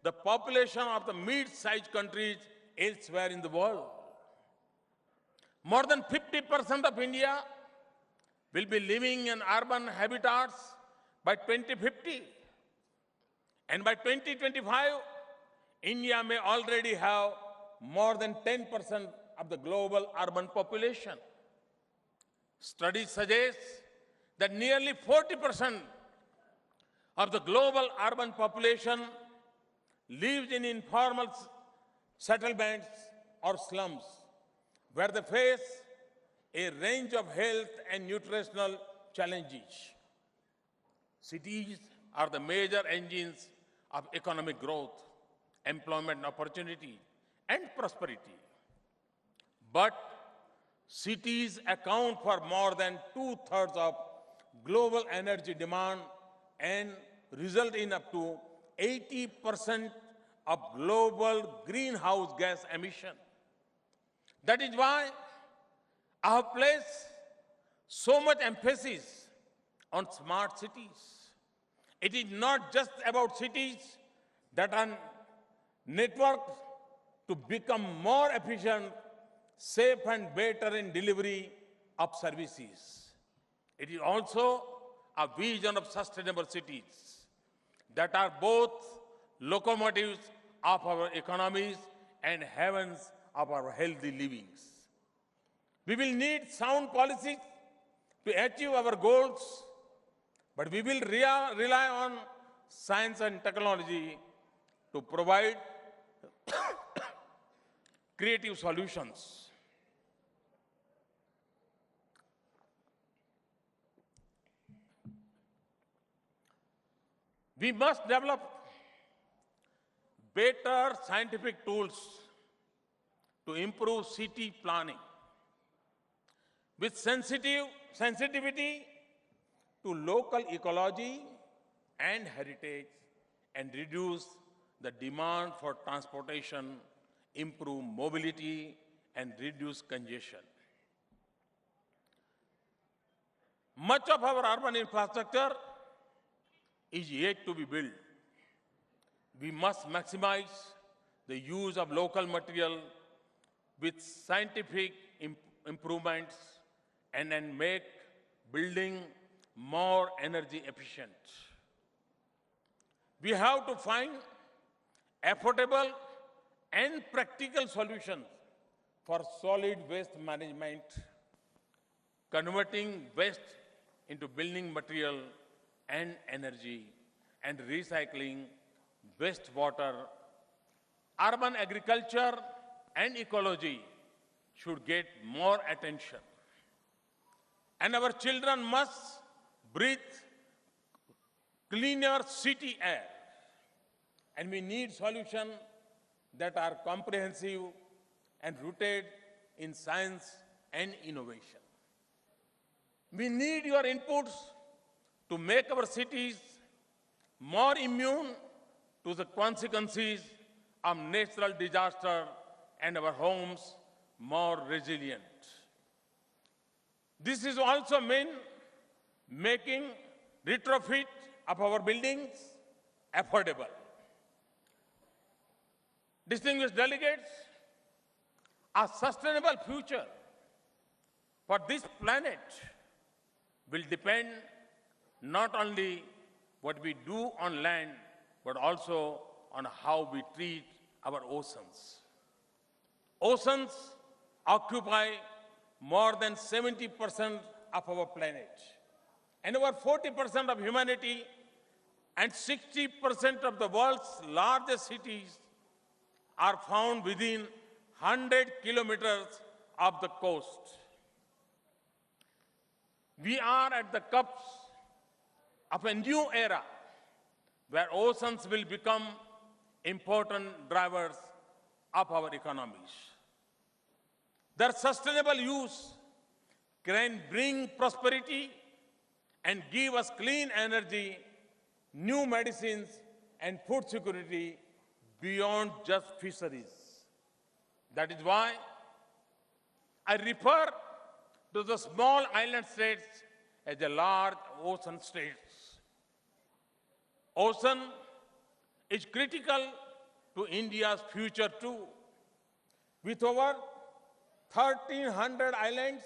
the population of the mid-sized countries elsewhere in the world. More than 50% of India will be living in urban habitats by 2050. And by 2025, India may already have more than 10% of the global urban population. Studies suggest that nearly 40% of the global urban population lives in informal settlements or slums, where they face a range of health and nutritional challenges. Cities are the major engines of economic growth, employment opportunity, and prosperity. But cities account for more than 2/3 of global energy demand and result in up to 80% of global greenhouse gas emission. That is why I have placed so much emphasis on smart cities. It is not just about cities that are networked to become more efficient, safe, and better in delivery of services. It is also a vision of sustainable cities that are both locomotives of our economies and heavens of our healthy livings. We will need sound policies to achieve our goals, but we will rely on science and technology to provide creative solutions. We must develop better scientific tools to improve city planning with sensitivity to local ecology and heritage, and reduce the demand for transportation, improve mobility, and reduce congestion. Much of our urban infrastructure is yet to be built. We must maximize the use of local material with scientific improvements and then make building more energy efficient. We have to find affordable and practical solutions for solid waste management, converting waste into building material and energy and recycling wastewater, urban agriculture and ecology should get more attention. And our children must breathe cleaner city air. And we need solutions that are comprehensive and rooted in science and innovation. We need your inputs to make our cities more immune to the consequences of natural disaster and our homes more resilient. This is also mean making retrofit of our buildings affordable. Distinguished delegates, a sustainable future for this planet will depend not only what we do on land, but also on how we treat our oceans. Oceans occupy more than 70% of our planet, and over 40% of humanity and 60% of the world's largest cities are found within 100 kilometers of the coast. We are at the cusp of a new era where oceans will become important drivers of our economies. Their sustainable use can bring prosperity and give us clean energy, new medicines, and food security beyond just fisheries. That is why I refer to the small island states as the large ocean states. Ocean is critical to India's future too. With over 1,300 islands,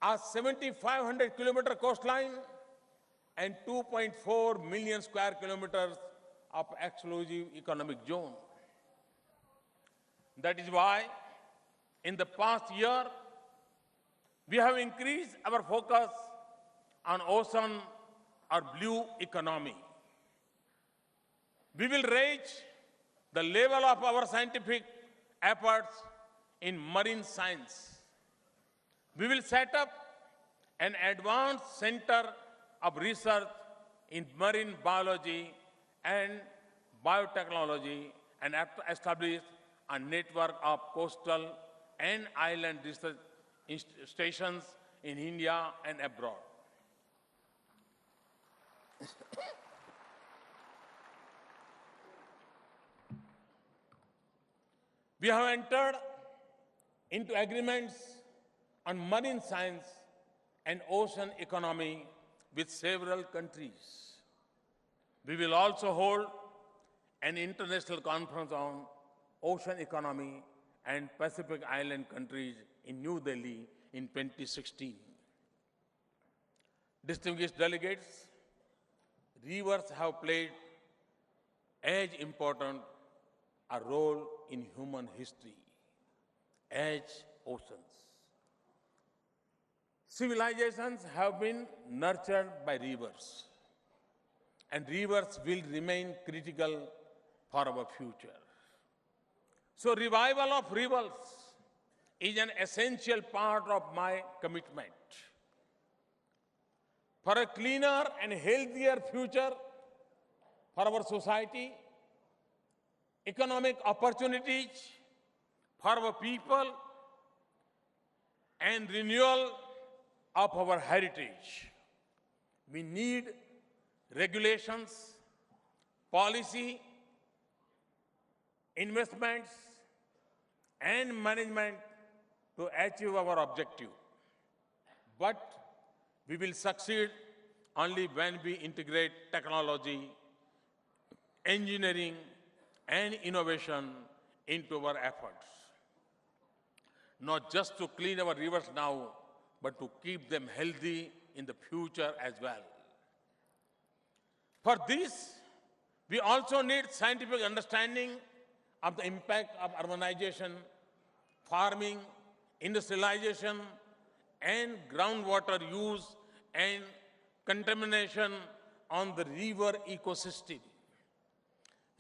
a 7,500-kilometer coastline, and 2.4 million square kilometers of exclusive economic zone. That is why, in the past year, we have increased our focus on ocean or blue economy. We will raise the level of our scientific efforts in marine science. We will set up an advanced center of research in marine biology and biotechnology and establish a network of coastal and island research stations in India and abroad. We have entered into agreements on marine science and ocean economy with several countries. We will also hold an international conference on ocean economy and Pacific Island countries in New Delhi in 2016. Distinguished delegates, rivers have played as important a role in human history as oceans. Civilizations have been nurtured by rivers, and rivers will remain critical for our future. So revival of rivers is an essential part of my commitment. For a cleaner and healthier future for our society, economic opportunities for our people, and renewal of our heritage, we need regulations, policy, investments, and management to achieve our objective. But we will succeed only when we integrate technology, engineering, and innovation into our efforts. Not just to clean our rivers now, but to keep them healthy in the future as well. For this, we also need scientific understanding of the impact of urbanization, farming, industrialization, and groundwater use and contamination on the river ecosystem.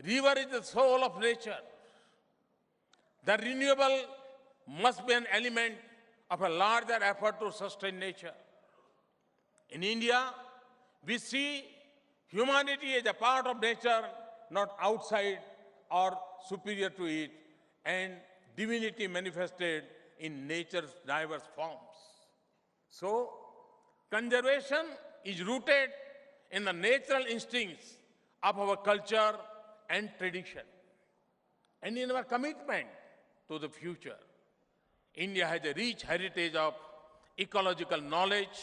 River is the soul of nature. The renewable must be an element of a larger effort to sustain nature. In India, we see humanity as a part of nature, not outside or superior to it, and divinity manifested in nature's diverse forms. So, conservation is rooted in the natural instincts of our culture and tradition, and in our commitment to the future. India has a rich heritage of ecological knowledge.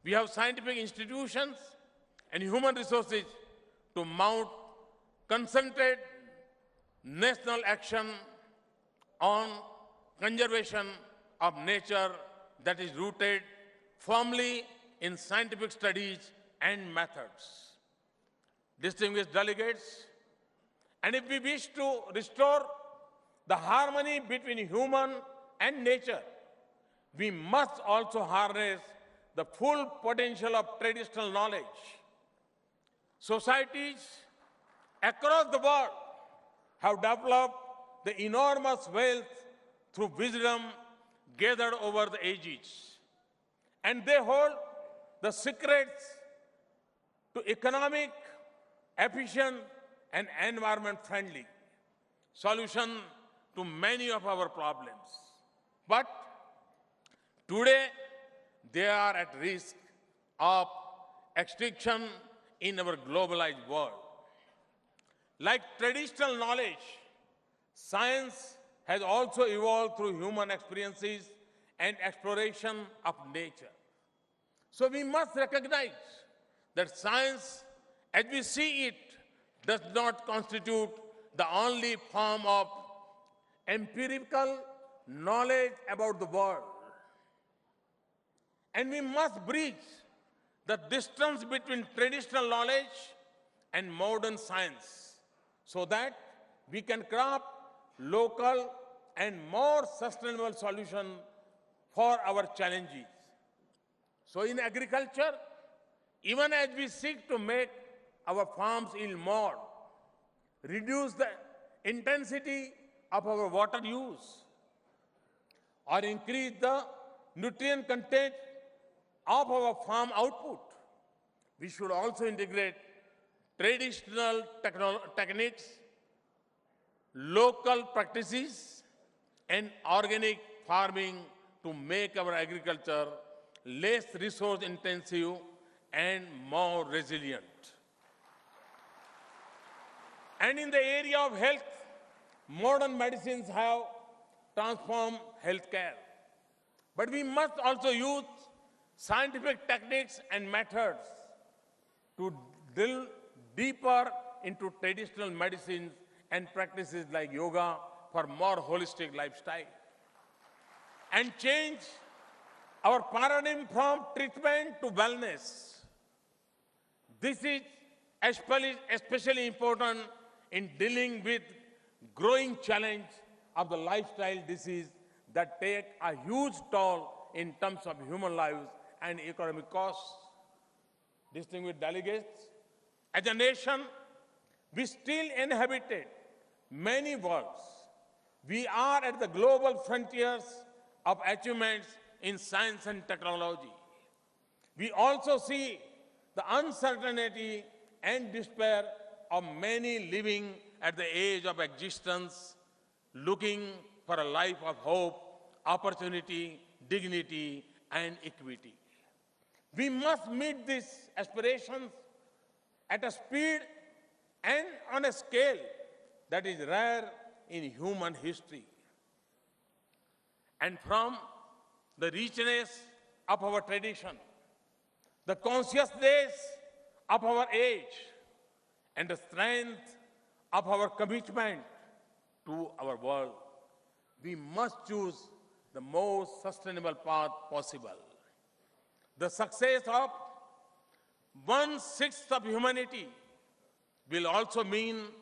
We have scientific institutions and human resources to mount concentrated national action on conservation of nature that is rooted firmly in scientific studies and methods. Distinguished delegates, and if we wish to restore the harmony between human and nature, we must also harness the full potential of traditional knowledge. Societies across the world have developed the enormous wealth through wisdom gathered over the ages, and they hold the secrets to economic, efficient, and environment-friendly solution to many of our problems. But today, they are at risk of extinction in our globalized world. Like traditional knowledge, science has also evolved through human experiences and exploration of nature. So we must recognize that science, as we see it, does not constitute the only form of empirical knowledge about the world. And we must bridge the distance between traditional knowledge and modern science so that we can craft local and more sustainable solutions for our challenges. So in agriculture, even as we seek to make our farms yield more, reduce the intensity of our water use, or increase the nutrient content of our farm output, we should also integrate traditional techniques, local practices, and organic farming to make our agriculture less resource intensive and more resilient. And in the area of health, modern medicines have transformed healthcare. But we must also use scientific techniques and methods to delve deeper into traditional medicines and practices like yoga for more holistic lifestyle. And change our paradigm from treatment to wellness. This is especially important in dealing with growing challenge of the lifestyle disease that take a huge toll in terms of human lives and economic costs. Distinguished delegates, as a nation, we still inhabited many worlds. We are at the global frontiers of achievements in science and technology. We also see the uncertainty and despair of many living at the edge of existence, looking for a life of hope, opportunity, dignity, and equity. We must meet these aspirations at a speed and on a scale that is rare in human history. And from the richness of our tradition, the consciousness of our age, and the strength of our commitment to our world, we must choose the most sustainable path possible. The success of 1/6 of humanity will also mean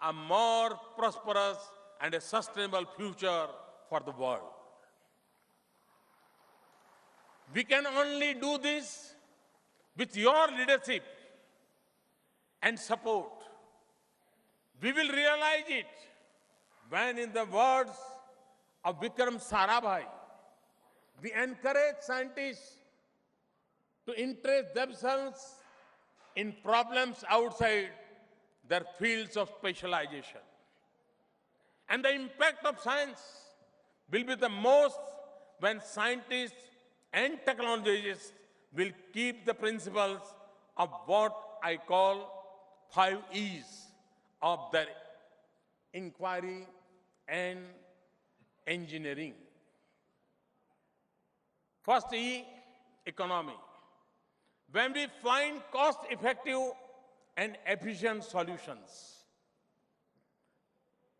a more prosperous and a sustainable future for the world. We can only do this With your leadership and support, we will realize it when, in the words of Vikram Sarabhai, we encourage scientists to interest themselves in problems outside their fields of specialization. And the impact of science will be the most when scientists and technologists will keep the principles of what I call 5 E's of their inquiry and engineering. First E, economy. When we find cost-effective and efficient solutions.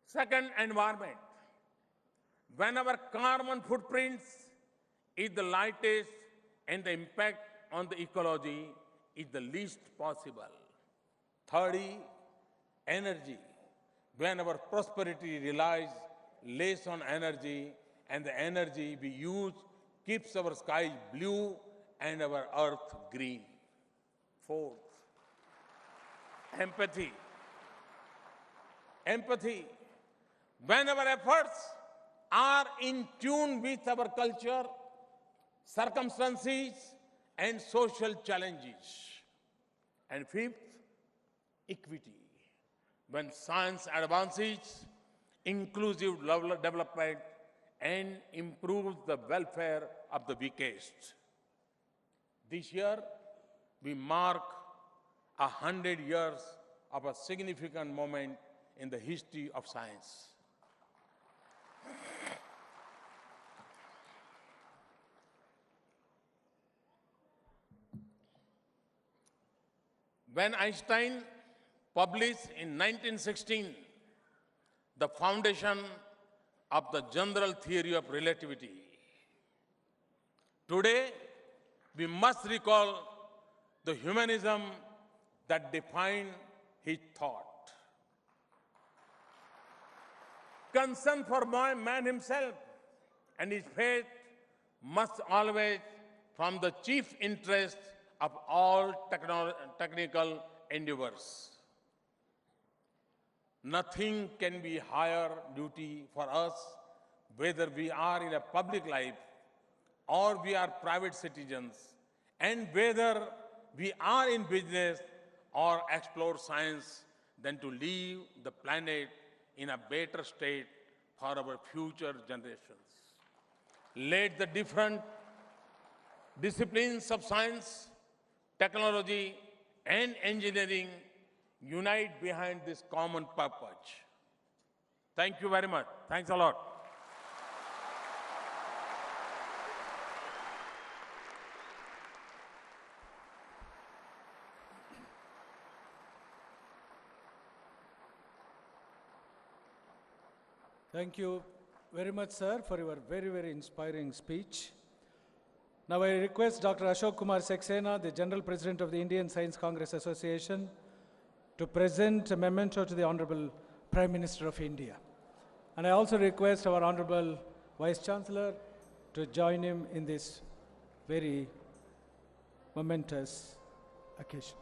Second, environment. When our carbon footprints is the lightest and the impact on the ecology is the least possible. Third, energy. When our prosperity relies less on energy and the energy we use keeps our sky blue and our earth green. Fourth, empathy. Empathy. When our efforts are in tune with our culture, circumstances, and social challenges. And fifth, equity. When science advances, inclusive development, and improves the welfare of the weakest. This year, we mark 100 years of a significant moment in the history of science. When Einstein published in 1916 the foundation of the general theory of relativity, today we must recall the humanism that defined his thought. Concern for man himself and his faith must always form the chief interest of all technical endeavors. Nothing can be higher duty for us, whether we are in a public life or we are private citizens, and whether we are in business or explore science, than to leave the planet in a better state for our future generations. Let the different disciplines of science, technology, and engineering unite behind this common purpose. Thank you very much. Thanks a lot. Thank you very much, sir, for your very, very inspiring speech. Now I request Dr. Ashok Kumar Saxena, the General President of the Indian Science Congress Association, to present a memento to the Honorable Prime Minister of India. And I also request our Honorable Vice Chancellor to join him in this very momentous occasion.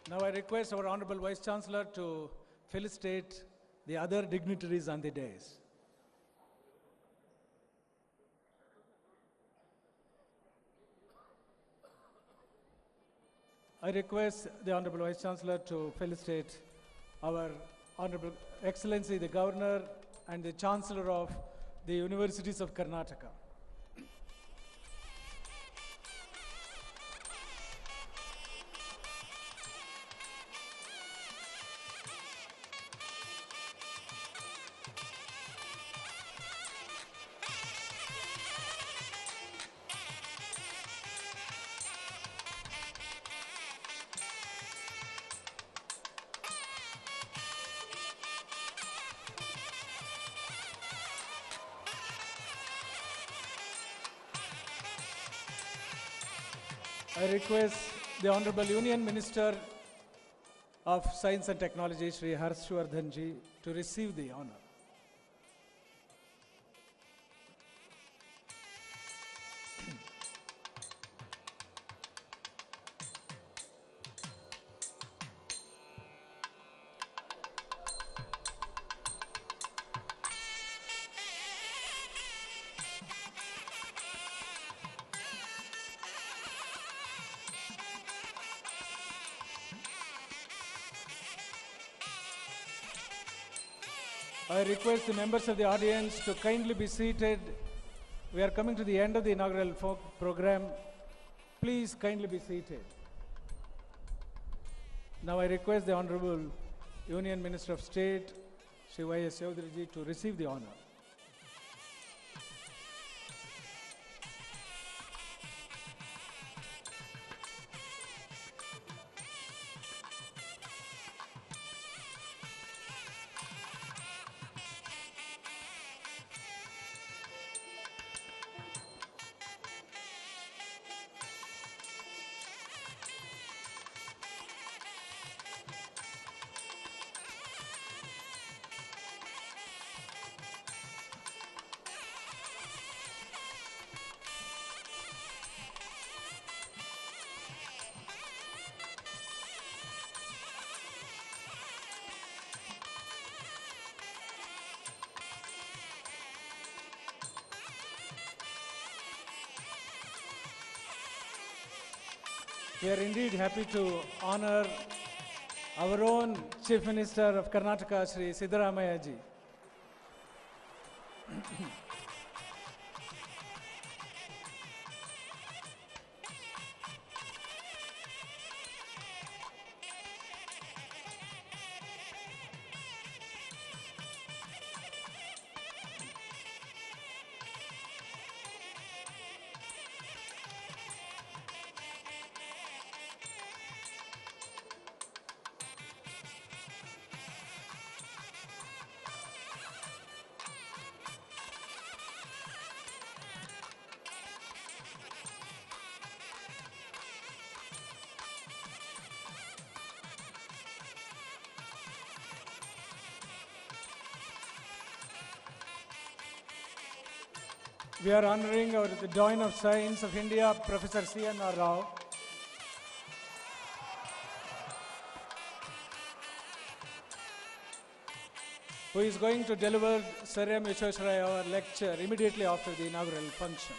Now I request our Honorable Vice Chancellor to felicitate the other dignitaries on the dais. I request the Honorable Vice Chancellor to felicitate our Honorable Excellency the Governor and the Chancellor of the Universities of Karnataka. I request the Honorable Union Minister of Science and Technology, Shri Harshvardhanji, to receive the honor. I request the members of the audience to kindly be seated. We are coming to the end of the inaugural program. Please kindly be seated. Now I request the Honorable Union Minister of State, Shri Y.S. Chaudharyji, to receive the honor. We are indeed happy to honor our own Chief Minister of Karnataka, Shri Siddaramaiah ji. We are honoring the Dean of Science of India, Professor C.N.R. Rao. Who is going to deliver Sir M. Vishwesvaraya lecture immediately after the inaugural function.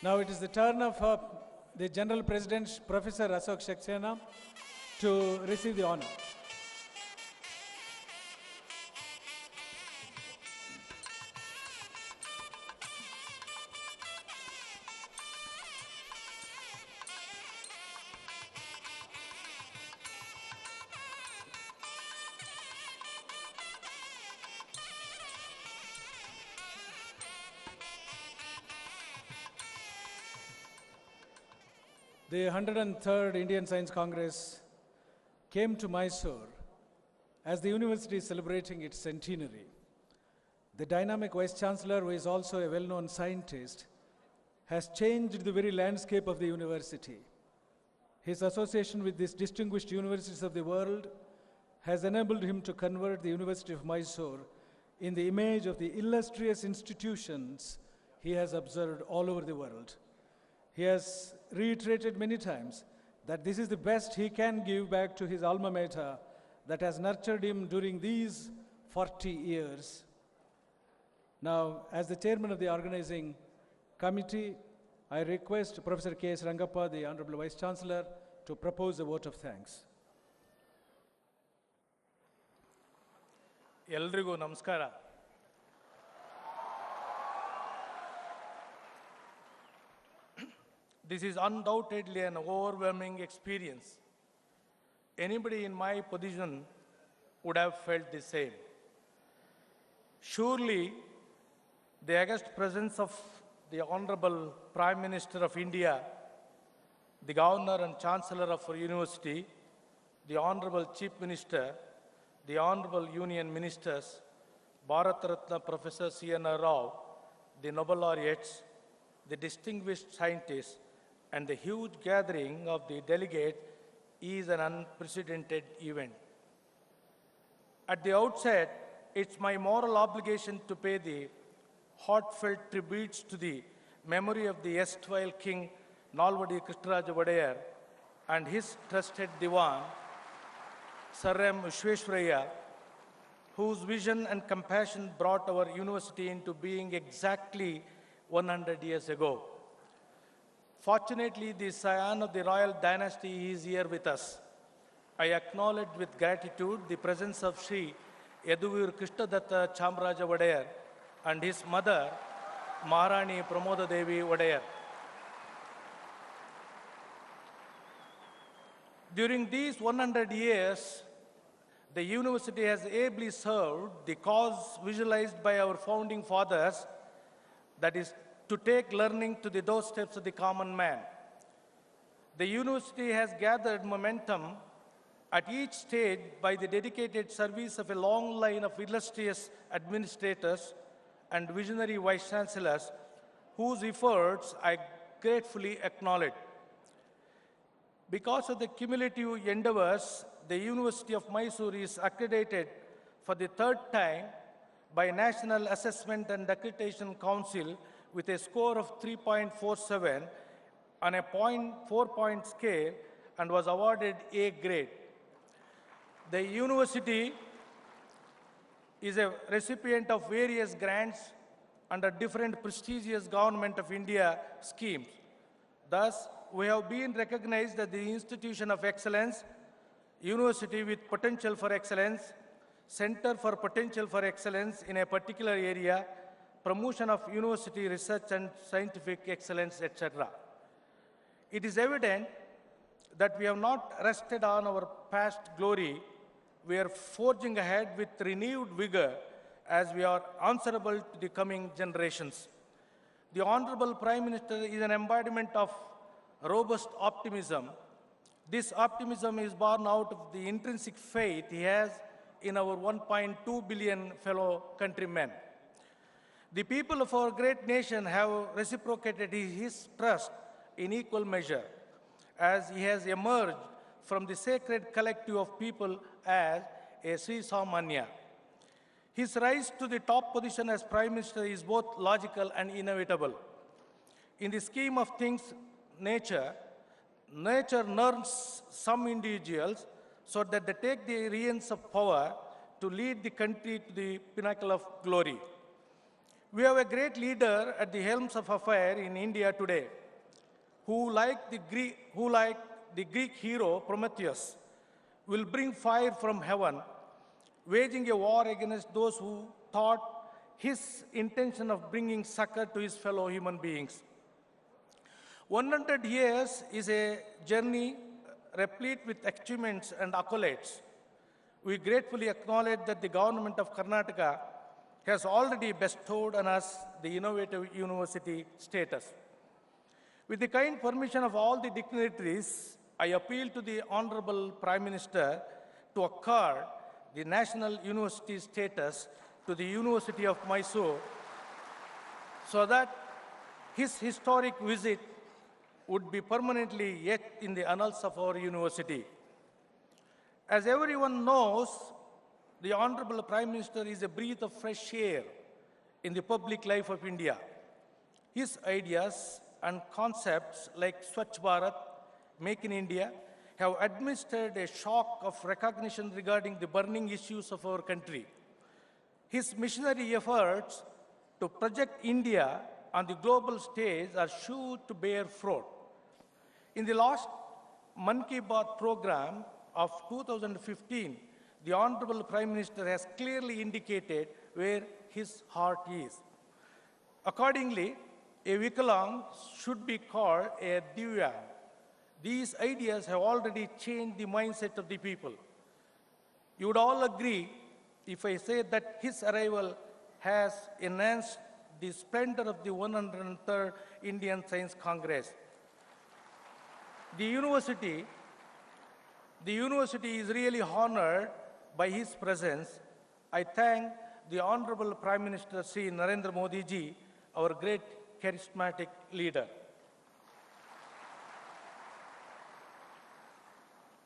Now it is the turn of the General President, Professor Ashok Saxena, to receive the honor. The 103rd Indian Science Congress came to Mysuru as the university is celebrating its centenary. The dynamic Vice Chancellor, who is also a well-known scientist, has changed the very landscape of the university. His association with these distinguished universities of the world has enabled him to convert the University of Mysuru in the image of the illustrious institutions he has observed all over the world. He has reiterated many times that this is the best he can give back to his alma mater that has nurtured him during these 40 years. Now, as the chairman of the organizing committee, I request Professor K.S. Rangappa, the Honorable Vice Chancellor, to propose a vote of thanks. ಎಲ್ರಿಗೂ ನಮಸ್ಕಾರ. This is undoubtedly an overwhelming experience, anybody in my position would have felt the same. Surely, the august presence of the Honorable Prime Minister of India, the Governor and Chancellor of our university, the Honorable Chief Minister, the Honorable Union Ministers, Bharat Ratna Professor C.N.R. Rao, the Nobel laureates, the distinguished scientists, and the huge gathering of the delegates is an unprecedented event. At the outset, it's my moral obligation to pay the heartfelt tributes to the memory of the erstwhile King Nalvadi Krishnaraja Vadayar and his trusted Diwan, Sir M. Vishwesvaraya, whose vision and compassion brought our university into being exactly 100 years ago. Fortunately, the scion of the royal dynasty is here with us. I acknowledge with gratitude the presence of Sri Yaduvir Krishnadatta Chamraja Vadayar and his mother, Maharani Pramoda Devi Vadayar. During these 100 years, the university has ably served the cause visualized by our founding fathers, that is, to take learning to the doorsteps of the common man. The university has gathered momentum at each stage by the dedicated service of a long line of illustrious administrators and visionary vice chancellors whose efforts I gratefully acknowledge. Because of the cumulative endeavors, the University of Mysuru is accredited for the third time by National Assessment and Accreditation Council with a score of 3.47 on a 4-point scale and was awarded A grade. The university is a recipient of various grants under different prestigious Government of India schemes. Thus, we have been recognized as the Institution of Excellence, University with Potential for Excellence, Center for Potential for Excellence in a particular area, promotion of university research and scientific excellence, etc. It is evident that we have not rested on our past glory. We are forging ahead with renewed vigor as we are answerable to the coming generations. The Honorable Prime Minister is an embodiment of robust optimism. This optimism is born out of the intrinsic faith he has in our 1.2 billion fellow countrymen. The people of our great nation have reciprocated his trust in equal measure as he has emerged from the sacred collective of people as a Sri Samanya. His rise to the top position as Prime Minister is both logical and inevitable. In the scheme of things, nature nurtures some individuals so that they take the reins of power to lead the country to the pinnacle of glory. We have a great leader at the helms of affairs in India today, who like the Greek hero Prometheus, will bring fire from heaven, waging a war against those who thought his intention of bringing succor to his fellow human beings. 100 years is a journey replete with achievements and accolades. We gratefully acknowledge that the government of Karnataka has already bestowed on us the innovative university status. With the kind permission of all the dignitaries, I appeal to the Honorable Prime Minister to accord the National University status to the University of Mysuru so that his historic visit would be permanently etched in the annals of our university. As everyone knows, the Honorable Prime Minister is a breath of fresh air in the public life of India. His ideas and concepts like Swachh Bharat, Make in India, have administered a shock of recognition regarding the burning issues of our country. His missionary efforts to project India on the global stage are sure to bear fruit. In the last Man Ki Baat program of 2015, the Honorable Prime Minister has clearly indicated where his heart is. Accordingly, a Vikalang should be called a Divyang. These ideas have already changed the mindset of the people. You would all agree if I say that his arrival has enhanced the splendor of the 103rd Indian Science Congress. The university is really honored by his presence. I thank the Honorable Prime Minister Sri Narendra Modi ji, our great charismatic leader.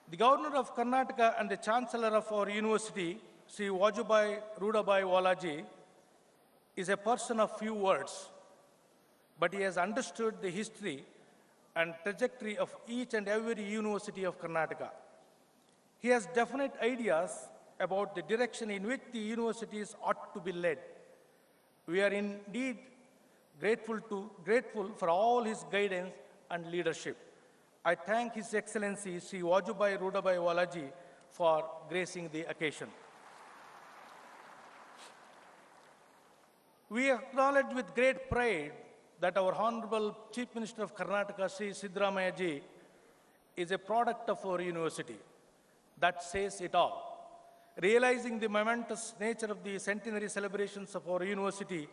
The Governor of Karnataka and the Chancellor of our university, Sri Vajubai Rudabai Walaji, is a person of few words, but he has understood the history and trajectory of each and every university of Karnataka. He has definite ideas about the direction in which the universities ought to be led. We are indeed grateful for all his guidance and leadership. I thank His Excellency Sri Vajubai Rudabai Walaji for gracing the occasion. We acknowledge with great pride that our Honorable Chief Minister of Karnataka, Sri Siddaramaiah ji, is a product of our university. That says it all. Realizing the momentous nature of the centenary celebrations of our university,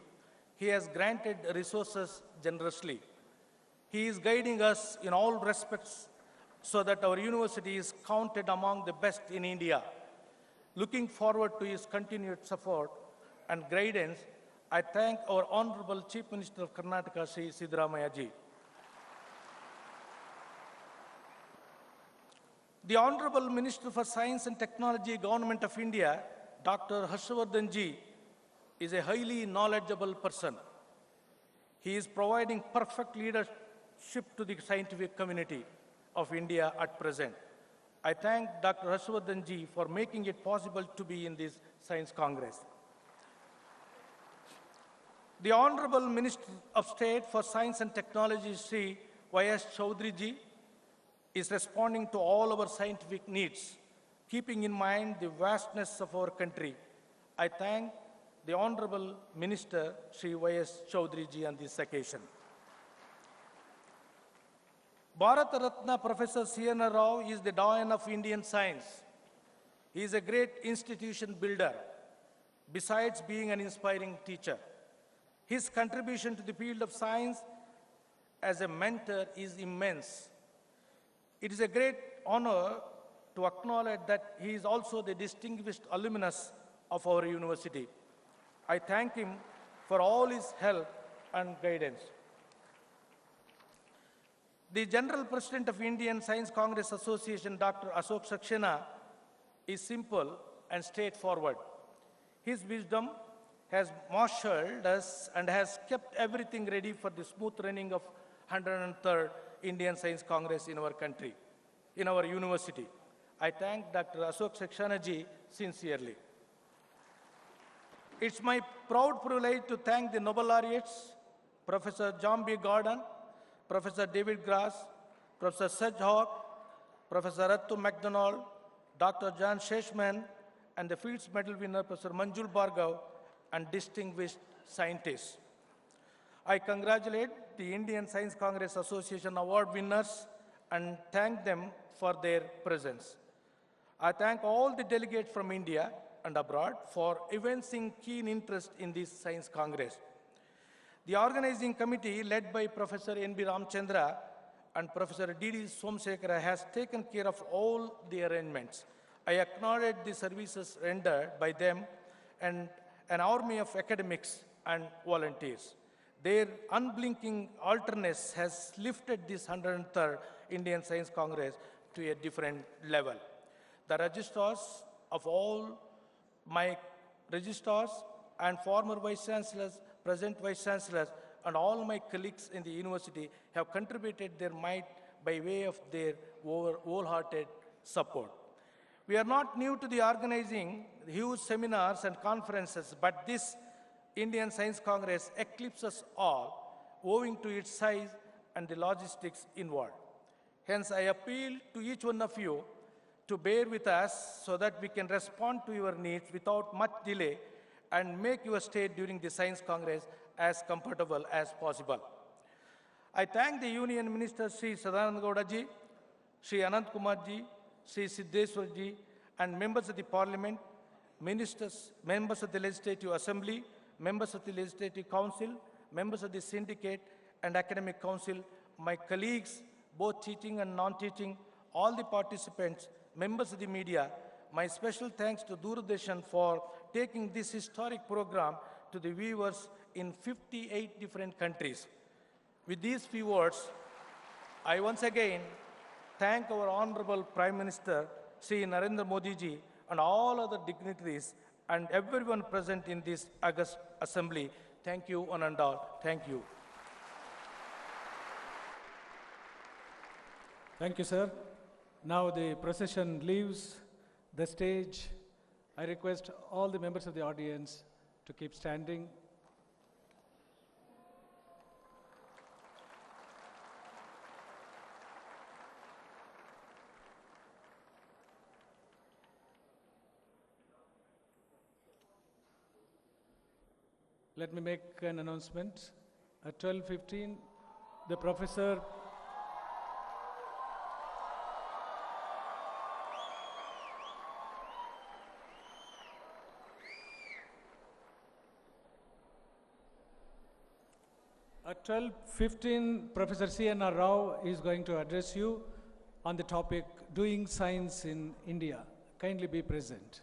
he has granted resources generously. He is guiding us in all respects so that our university is counted among the best in India. Looking forward to his continued support and guidance, I thank our Honorable Chief Minister of Karnataka, Sri Siddaramaiah ji. The Honorable Minister for Science and Technology, Government of India, Dr. Harshvardhan ji, is a highly knowledgeable person. He is providing perfect leadership to the scientific community of India at present. I thank Dr. Harshvardhan ji for making it possible to be in this Science Congress. The Honorable Minister of State for Science and Technology, Sri Y.S. Chaudhary ji, is responding to all our scientific needs, keeping in mind the vastness of our country. I thank the Honorable Minister, Sri Y.S. Chaudhary ji, on this occasion. Bharata Ratna Professor C.N.R. Rao is the doyen of Indian science. He is a great institution builder, besides being an inspiring teacher. His contribution to the field of science as a mentor is immense. It is a great honor to acknowledge that he is also the distinguished alumnus of our university. I thank him for all his help and guidance. The General President of Indian Science Congress Association, Dr. Ashok Saxena, is simple and straightforward. His wisdom has marshaled us and has kept everything ready for the smooth running of 103rd Indian Science Congress in our country, in our university. I thank Dr. Ashok Saxena ji sincerely. It's my proud privilege to thank the Nobel laureates, Professor John B. Gordon, Professor David Grass, Professor Sedge Hawk, Professor Rattu MacDonald, Dr. John Sheshman, and the Fields Medal winner, Professor Manjul Bhargav, and distinguished scientists. I congratulate the Indian Science Congress Association award winners and thank them for their presence. I thank all the delegates from India and abroad for evincing keen interest in this Science Congress. The organizing committee, led by Professor N.B. Ramchandra and Professor D.D. Somsekara, has taken care of all the arrangements. I acknowledge the services rendered by them and an army of academics and volunteers. Their unblinking alertness has lifted this 103rd Indian Science Congress to a different level. The registrars of all my registrars and former vice chancellors, present vice chancellors, and all my colleagues in the university have contributed their might by way of their wholehearted support. We are not new to the organizing huge seminars and conferences, but this Indian Science Congress eclipses all, owing to its size and the logistics involved. Hence, I appeal to each one of you to bear with us so that we can respond to your needs without much delay and make your stay during the Science Congress as comfortable as possible. I thank the Union Minister Sri Sadananda Gowda ji Shri Anant Kumar ji, Shri Siddheswar ji, and members of the Parliament, ministers, members of the Legislative Assembly, members of the Legislative Council, members of the Syndicate and Academic Council, my colleagues, both teaching and non-teaching, all the participants, members of the media, my special thanks to Doordarshan for taking this historic program to the viewers in 58 different countries. With these few words, I once again thank our Honorable Prime Minister, Shri Narendra Modi ji, and all other dignitaries and everyone present in this August Assembly. Thank you, one and all. Thank you. Thank you, sir. Now the procession leaves the stage. I request all the members of the audience to keep standing. Let me make an announcement. At 12:15, the professor At 12:15, Professor C.N.R. Rao is going to address you on the topic Doing Science in India. Kindly be present.